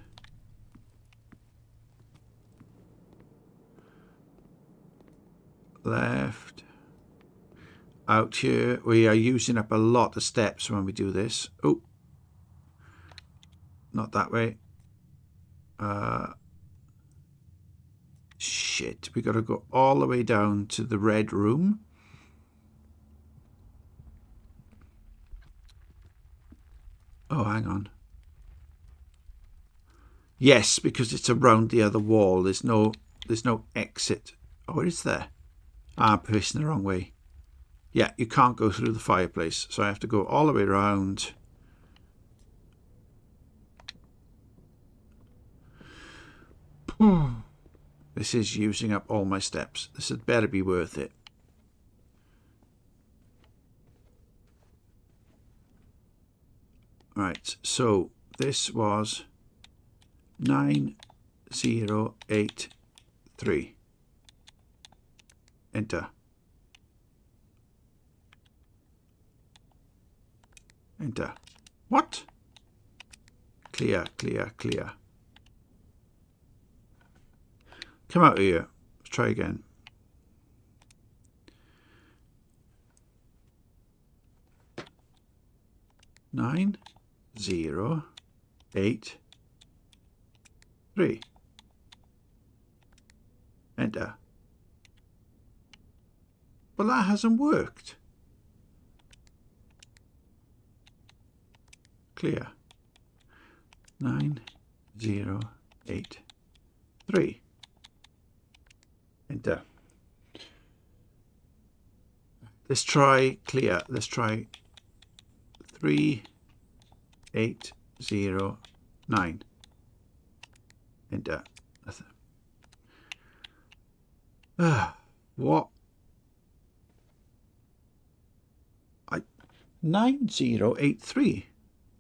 left. Out here, we are using up a lot of steps when we do this. Oh, not that way. Shit, we got to go all the way down to the red room. Oh, hang on. Yes, because it's around the other wall. There's no exit. Oh, is there? I'm facing the wrong way. Yeah, you can't go through the fireplace, so I have to go all the way around. This is using up all my steps. This had better be worth it. Right, so this was 9083. Enter. Enter. What? Clear, clear, clear. Come out of here. Let's try again. Nine, 0, 8, 3. Enter. Well, that hasn't worked. Clear. 9, 0, 8, 3. Enter. Let's try clear. Let's try 3, 8, 0, 9. Enter. What? 9083.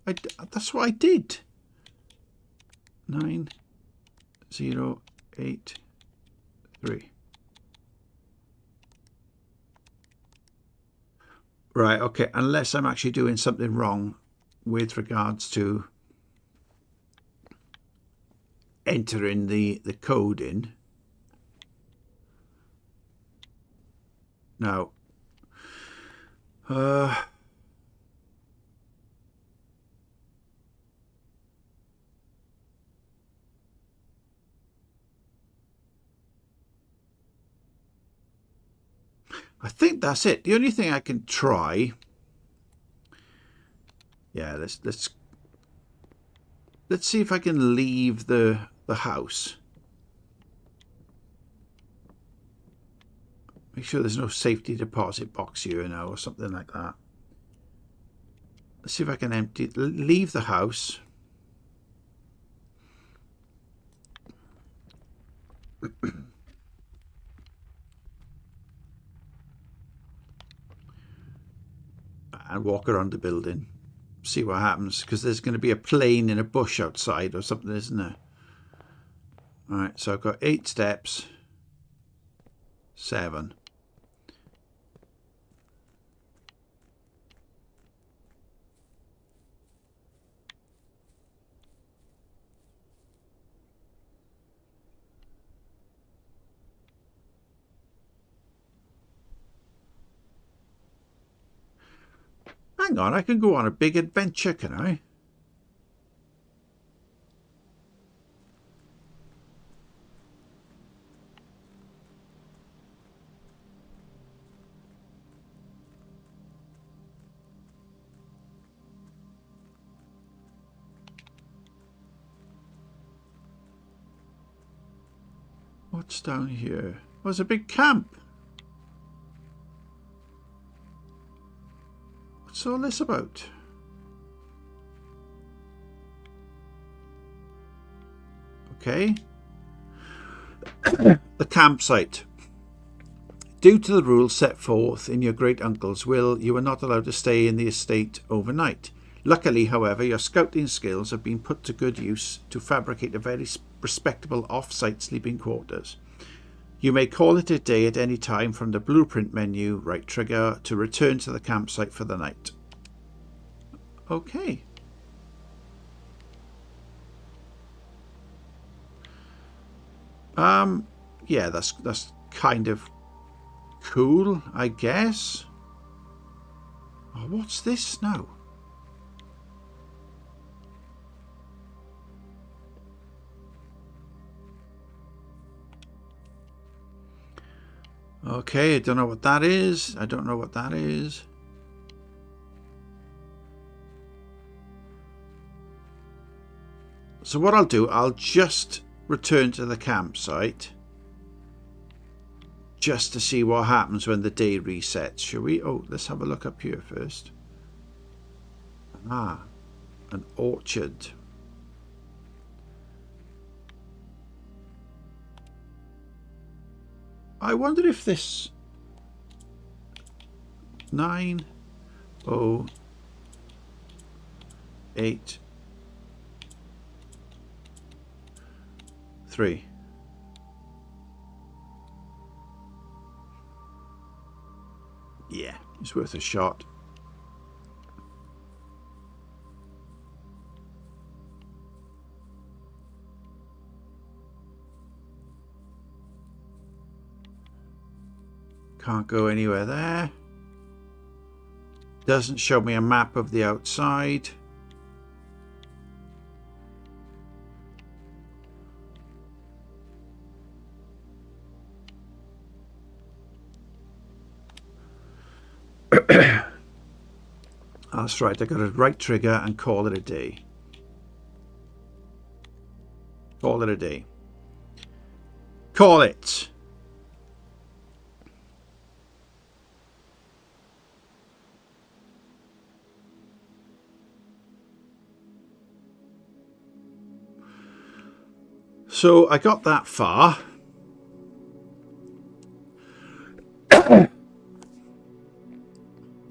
That's what I did. 9083. Right, okay, unless I'm actually doing something wrong with regards to entering the code in. Now, I think that's it. The only thing I can try. Yeah, let's see if I can leave the house. Make sure there's no safety deposit box here now or something like that. Let's see if I can leave the house. And walk around the building. See what happens, because there's going to be a plane in a bush outside or something, isn't there? All right, so I've got 8 steps, 7. Hang on, I can go on a big adventure, can I? What's down here? Oh, there's a big camp. What's all this about? Okay. The campsite. Due to the rules set forth in your great-uncle's will, you are not allowed to stay in the estate overnight. Luckily, however, your scouting skills have been put to good use to fabricate a very respectable off-site sleeping quarters. You may call it a day at any time from the blueprint menu, right trigger, to return to the campsite for the night. Okay. Yeah, that's kind of cool, I guess. Oh, what's this now? Okay, I don't know what that is. I don't know what that is. So what I'll do, I'll just return to the campsite just to see what happens when the day resets, shall we? Oh, let's have a look up here first. Ah, an orchard. I wonder if this 908-3. Yeah, it's worth a shot. Can't go anywhere there. Doesn't show me a map of the outside. That's right, I got to right trigger and call it a day. Call it a day. Call it! So I got that far.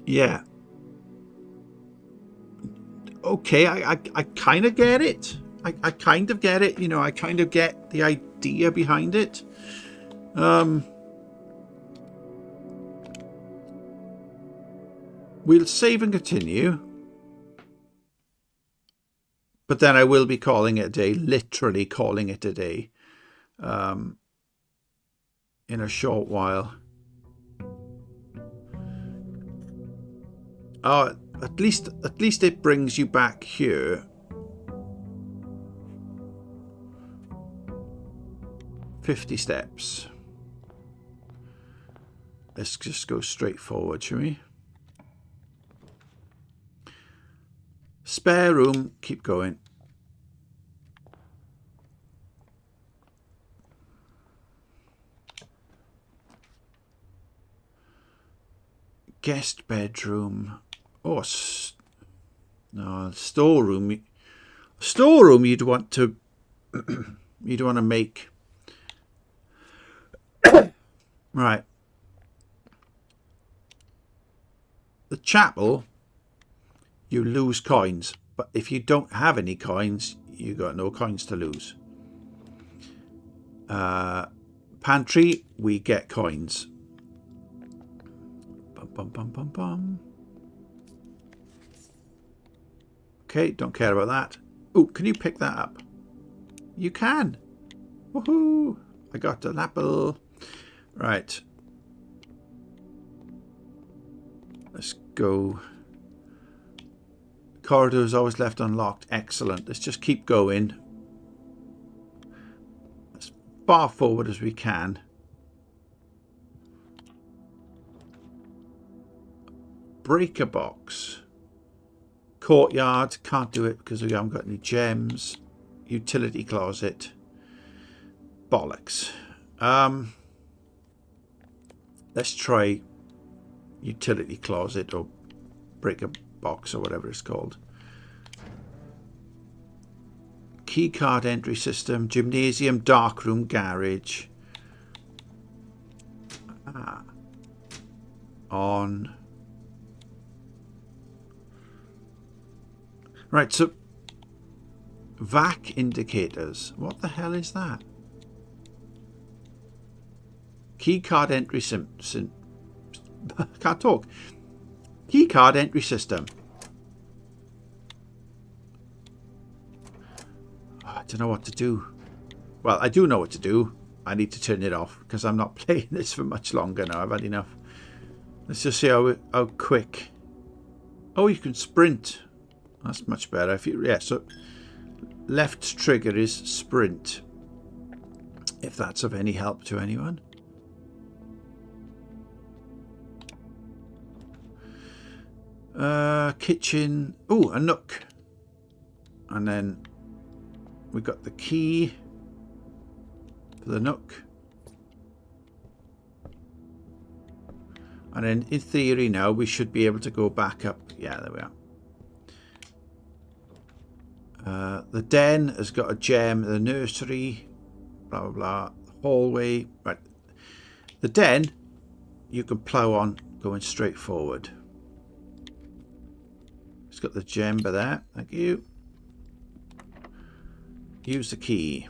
Yeah. Okay, I kind of get it. I kind of get it. You know, I kind of get the idea behind it. We'll save and continue. But then I will be calling it a day, literally calling it a day, in a short while. Oh, at least it brings you back here. 50 steps. Let's just go straight forward, shall we? Spare room, keep going. Guest bedroom. Oh, no, storeroom. Storeroom you'd want to make. Right. The chapel, you lose coins. But if you don't have any coins, you got no coins to lose. Pantry, we get coins. Bum, bum, bum, bum, bum. Okay, don't care about that. Oh, can you pick that up? You can. Woohoo! I got an apple. Right. Let's go. Corridor is always left unlocked. Excellent. Let's just keep going. As far forward as we can. Breaker box. Courtyard. Can't do it because we haven't got any gems. Utility closet. Bollocks. Let's try utility closet or breaker box or whatever it's called. Keycard entry system, gymnasium, darkroom, garage. On. Right, so VAC indicators. What the hell is that? Keycard entry can't talk. Keycard entry system. I don't know what to do. Well, I do know what to do. I need to turn it off because I'm not playing this for much longer now. I've had enough. Let's just see how quick. Oh, you can sprint. That's much better. If you, yeah, so left trigger is sprint. If that's of any help to anyone. Kitchen. Oh, a nook. And then we got the key for the nook. And then in theory now we should be able to go back up. Yeah, there we are. The den has got a gem. The nursery, blah, blah, blah. Hallway. Right. The den, you can plough on going straight forward. It's got the gem by there. Thank you. Use the key.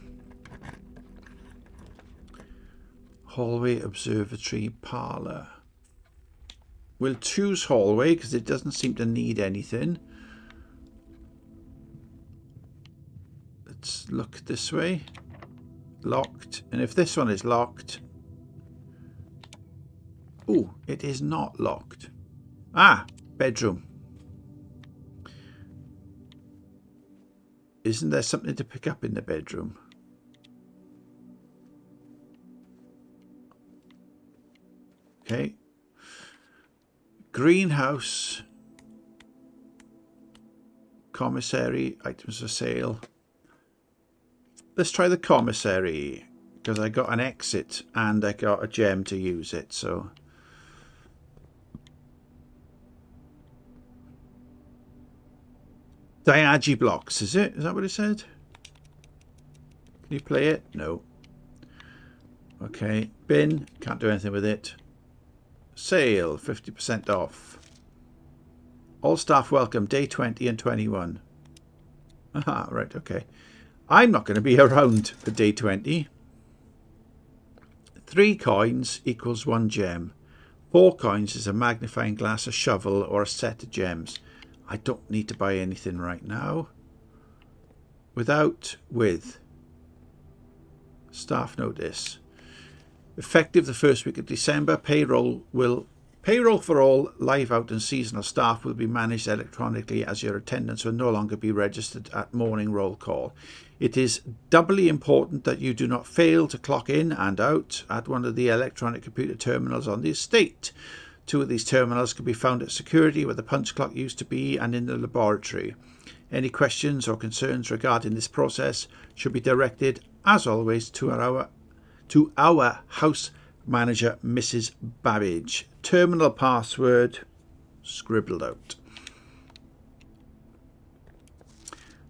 Hallway, observatory, parlour. We'll choose hallway because it doesn't seem to need anything. Let's look this way. Locked. And if this one is locked... Oh, it is not locked. Ah, bedroom. Isn't there something to pick up in the bedroom? Okay. Greenhouse. Commissary. Items for sale. Let's try the commissary. Because I got an exit and I got a gem to use it. So. Diagi blocks, is it? Is that what it said? Can you play it? No. Okay. Bin. Can't do anything with it. Sale. 50% off. All staff welcome. Day 20 and 21. Aha, right. Okay. I'm not going to be around for day 20. 3 coins equals 1 gem. 4 coins is a magnifying glass, a shovel, or a set of gems. I don't need to buy anything right now. Without, with. Staff notice. Effective the first week of December, payroll for all live out and seasonal staff will be managed electronically as your attendance will no longer be registered at morning roll call. It is doubly important that you do not fail to clock in and out at one of the electronic computer terminals on the estate. 2 of these terminals can be found at security where the punch clock used to be and in the laboratory. Any questions or concerns regarding this process should be directed, as always, to our house manager, Mrs. Babbage. Terminal password scribbled out.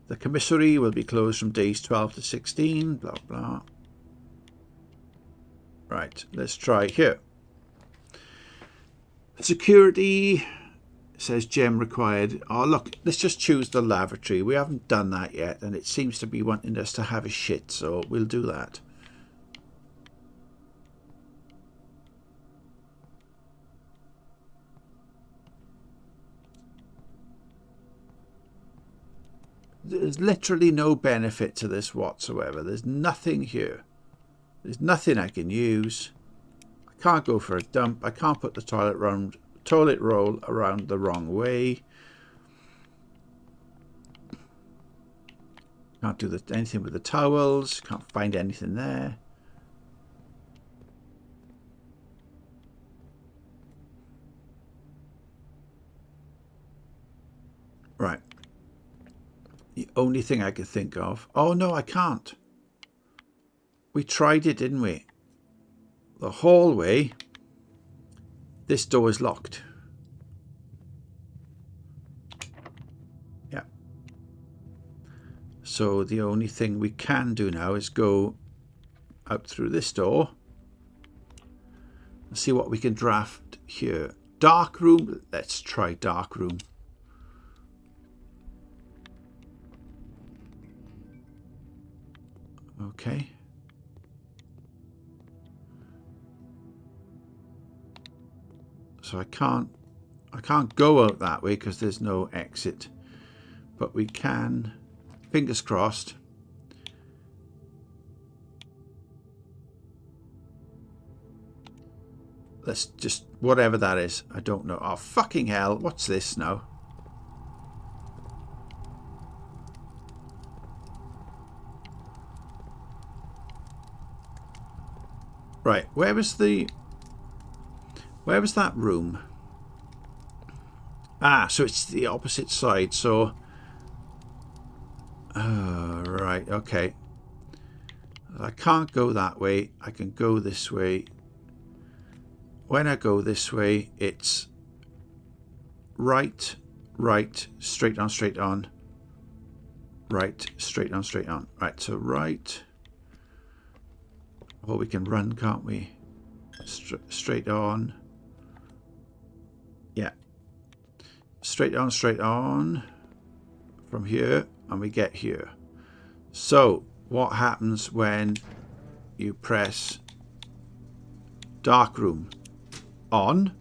The commissary will be closed from days 12 to 16, blah, blah. Right, let's try here. Security It says gem required. Oh, look, let's just choose the lavatory. We haven't done that yet, and it seems to be wanting us to have a shit, so we'll do that. There's literally no benefit to this whatsoever. There's nothing here. There's nothing I can use. I can't go for a dump. I can't put the toilet roll around the wrong way. Can't do anything with the towels. Can't find anything there. Right. The only thing I could think of... Oh, no, I can't. We tried it, didn't we? The hallway. This door is locked. Yeah. So the only thing we can do now is go out through this door. And see what we can draft here. Dark room. Let's try dark room. Okay. So I can't go out that way because there's no exit. But we can, fingers crossed. Let's just, whatever that is, I don't know. Oh, fucking hell, what's this now? Right, where was that room? Ah, so it's the opposite side, so... right, okay. I can't go that way. I can go this way. When I go this way, it's right, straight on. Right, straight on. Right, so right... Well, we can run, can't we? Straight on. Yeah. Straight on. From here, and we get here. So, what happens when you press dark room on?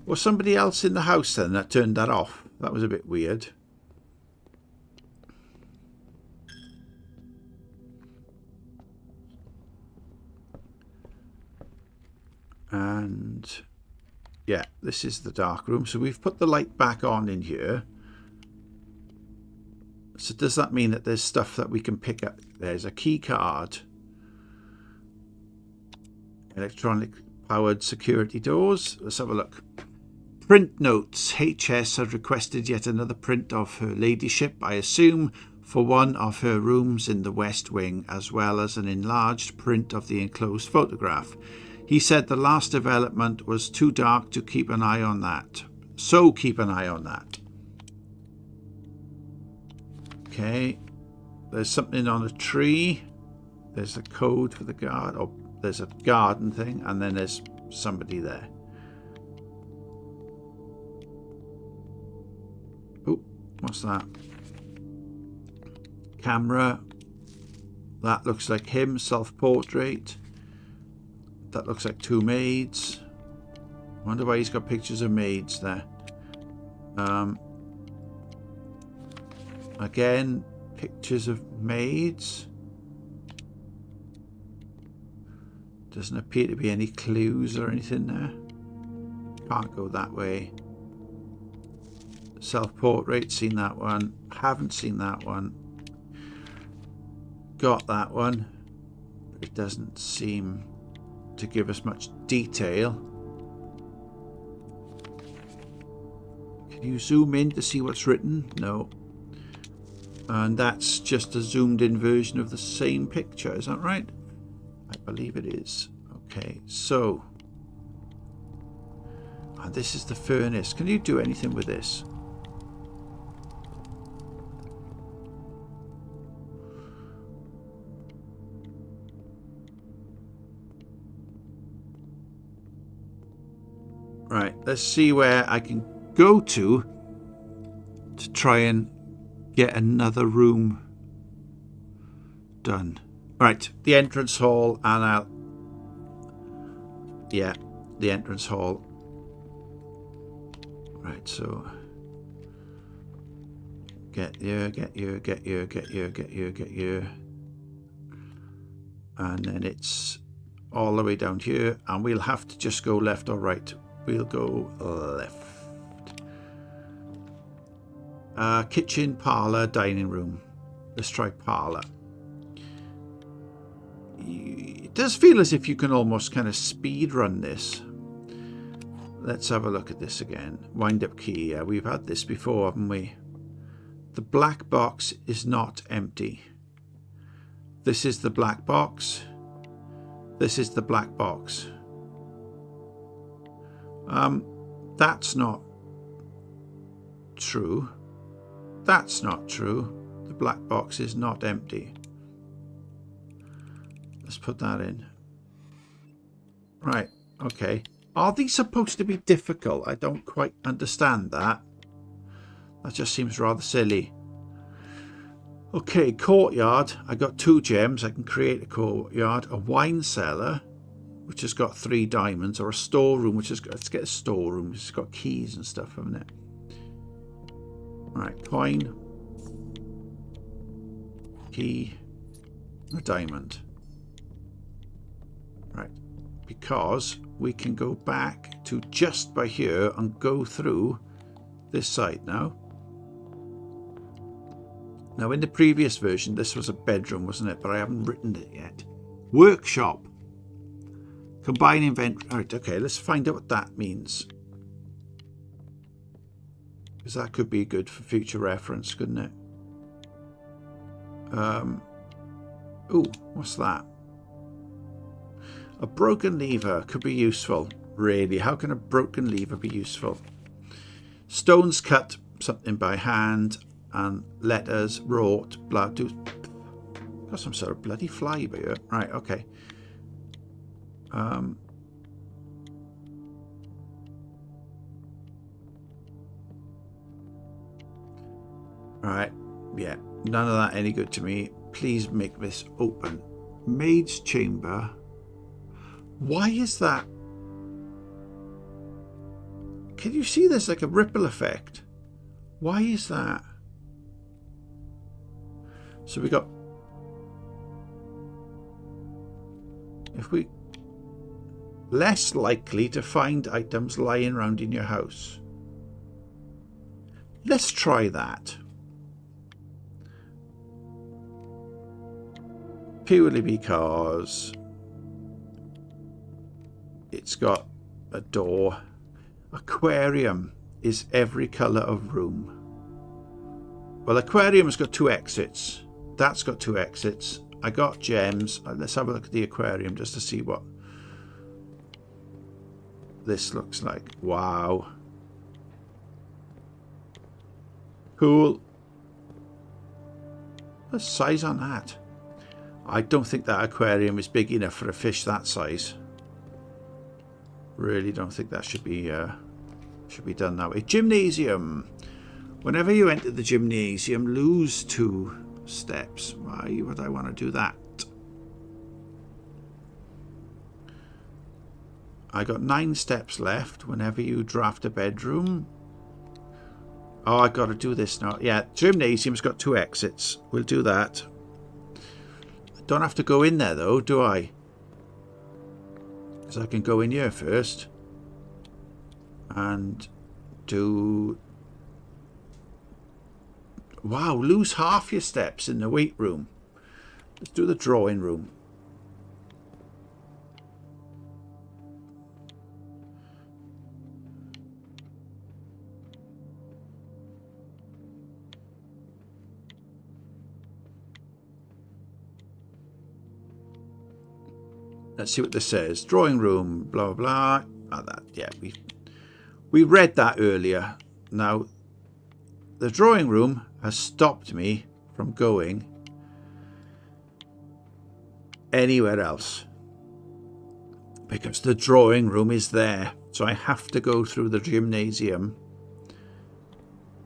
Was somebody else in the house then that turned that off? That was a bit weird. And yeah, this is the dark room. So we've put the light back on in here. So does that mean that there's stuff that we can pick up? There's a key card. Electronic powered security doors. Let's have a look. Print notes. HS has requested yet another print of her ladyship, I assume, for one of her rooms in the West Wing, as well as an enlarged print of the enclosed photograph. He said the last development was too dark to keep an eye on that. So keep an eye on that. Okay. There's something on a tree. There's a code for the guard. Oh, there's a garden thing. And then there's somebody there. Oh, what's that? Camera. That looks like him. Self-portrait. That looks like two maids. Wonder why he's got pictures of maids there. Again, pictures of maids. Doesn't appear to be any clues or anything there. Can't go that way. Self-portrait, seen that one. Haven't seen that one. Got that one. But it doesn't seem to give us much detail. Can you zoom in to see what's written? No. And that's just a zoomed in version of the same picture, is that right? I believe it is. Okay, so and this is the furnace. Can you do anything with this? Right, let's see where I can go to try and get another room done. Right, the entrance hall, and yeah, the entrance hall. Right, so get you, and then it's all the way down here, and we'll have to just go left or right. We'll go left. Kitchen, parlor, dining room. Let's try parlor. It does feel as if you can almost kind of speed run this. Let's have a look at this again. Wind up key. Yeah, we've had this before, haven't we? The black box is not empty. This is the black box. This is the black box. That's not true. That's not true. The black box is not empty. Let's put that in. Right, okay. Are these supposed to be difficult? I don't quite understand that. That just seems rather silly. Okay, courtyard. I got 2 gems. I can create a courtyard. A wine cellar, which has got 3 diamonds, or a storeroom, which has got, let's get a storeroom. It's got keys and stuff, haven't it? Right, coin, key, a diamond. Right, because we can go back to just by here and go through this side now. Now, in the previous version, this was a bedroom, wasn't it? But I haven't written it yet. Workshop. Combine inventory. Right, okay, let's find out what that means. Because that could be good for future reference, couldn't it? Ooh, what's that? A broken lever could be useful. Really, how can a broken lever be useful? Stones cut, something by hand, and letters wrote. Blah. Got some sort of bloody fly by here. Right. Okay. Right. Yeah. None of that any good to me. Please make this open. Maid's chamber. Why is that? Can you see there's like a ripple effect? Why is that? So we got, if we, less likely to find items lying around in your house. Let's try that. Purely because it's got a door. Aquarium is every colour of room. Well, aquarium's got 2 exits. That's got 2 exits. I got gems. Let's have a look at the aquarium just to see what this looks like. Wow. Cool. What's the size on that? I don't think that aquarium is big enough for a fish that size. Really don't think that should be done that way. Gymnasium. Whenever you enter the gymnasium, lose 2 steps. Why would I want to do that? I got 9 steps left. Whenever you draft a bedroom. Oh, I got to do this now. Yeah, gymnasium's got 2 exits. We'll do that. I don't have to go in there though, do I? Because I can go in here first and do. Wow, lose half your steps in the weight room. Let's do the drawing room. Let's see what this says. Drawing room, blah, blah, blah. Oh, that, yeah, we read that earlier. Now, the drawing room has stopped me from going anywhere else because the drawing room is there. So I have to go through the gymnasium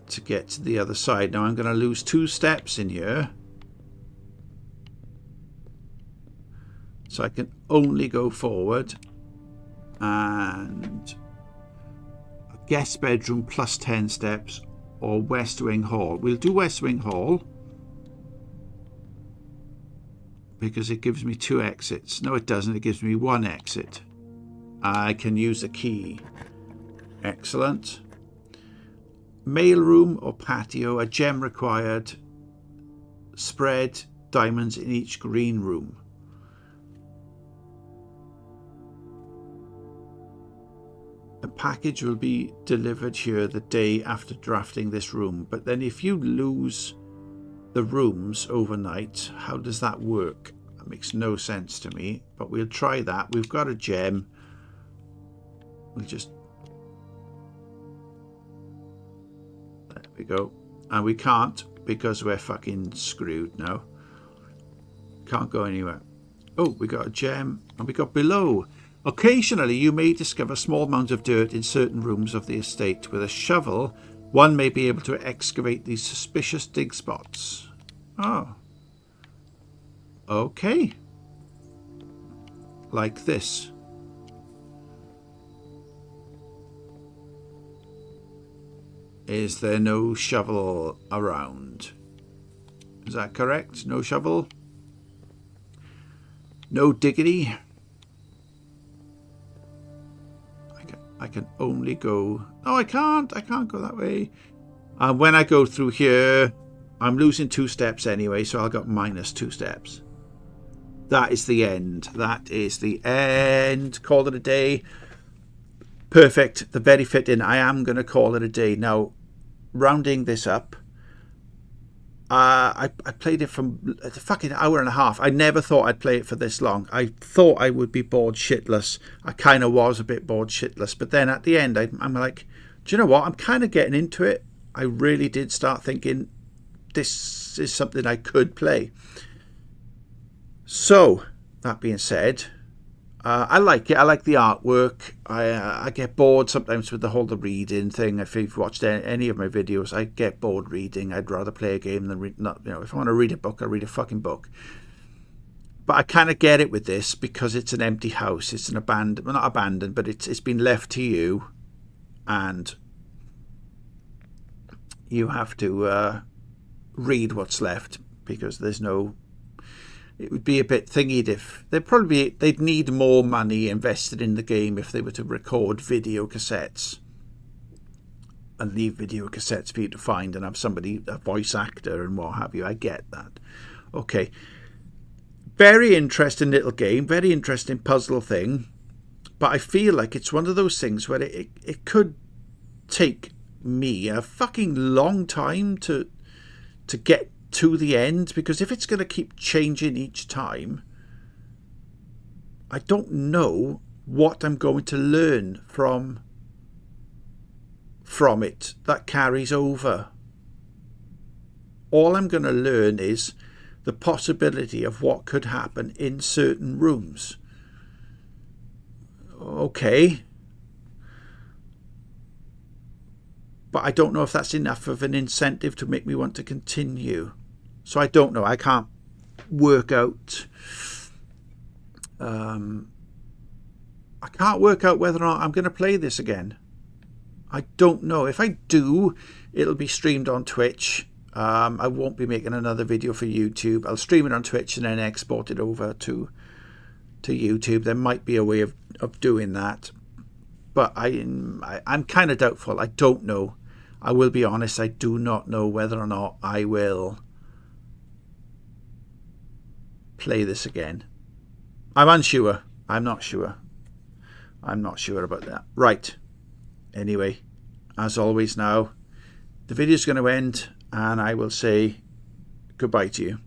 to get to the other side. Now I'm going to lose 2 steps in here. So I can only go forward. And a guest bedroom plus 10 steps or West Wing Hall. We'll do West Wing Hall because it gives me 2 exits. No, it doesn't. It gives me 1 exit. I can use a key. Excellent. Mailroom or patio, a gem required. Spread diamonds in each green room. A package will be delivered here the day after drafting this room. But then if you lose the rooms overnight, how does that work? That makes no sense to me, but we'll try that. We've got a gem. We'll just... There we go. And we can't because we're fucking screwed now. Can't go anywhere. Oh, we got a gem and we got below. Occasionally you may discover small amounts of dirt in certain rooms of the estate. With a shovel, one may be able to excavate these suspicious dig spots. Oh. Okay. Like this. Is there no shovel around? Is that correct? No shovel? No diggity? I can only go... No, I can't go that way. And when I go through here, I'm losing 2 steps anyway, so I'll got minus 2 steps. That is the end. That is the end. Call it a day. Perfect. The very fitting. I am going to call it a day. Now, rounding this up, I played it for a fucking hour and a half. I never thought I'd play it for this long. I thought I would be bored shitless. I kind of was a bit bored shitless. But then at the end, I'm like, do you know what? I'm kind of getting into it. I really did start thinking this is something I could play. So, that being said, I like it. I like the artwork. I get bored sometimes with the whole reading thing. If you've watched any of my videos, I get bored reading. I'd rather play a game than read. Not, if I want to read a book, I read a fucking book. But I kind of get it with this because it's an empty house. It's an abandoned, well, not abandoned, but it's been left to you, and you have to read what's left because there's no. It would be a bit thingy if they'd need more money invested in the game if they were to record video cassettes and leave video cassettes for you to find and have somebody, a voice actor and what have you. I get that. Okay. Very interesting little game, very interesting puzzle thing, but I feel like it's one of those things where it could take me a fucking long time to get to the end, because if it's going to keep changing each time, I don't know what I'm going to learn from it that carries over. All I'm going to learn is the possibility of what could happen in certain rooms. Okay. But I don't know if that's enough of an incentive to make me want to continue. So I don't know. I can't work out. I can't work out whether or not I'm going to play this again. I don't know. If I do, it'll be streamed on Twitch. I won't be making another video for YouTube. I'll stream it on Twitch and then export it over to YouTube. There might be a way of doing that, but I'm kind of doubtful. I don't know. I will be honest. I do not know whether or not I will play this again. I'm unsure. I'm not sure. I'm not sure about that. Right. Anyway, as always now, the video is going to end and I will say goodbye to you.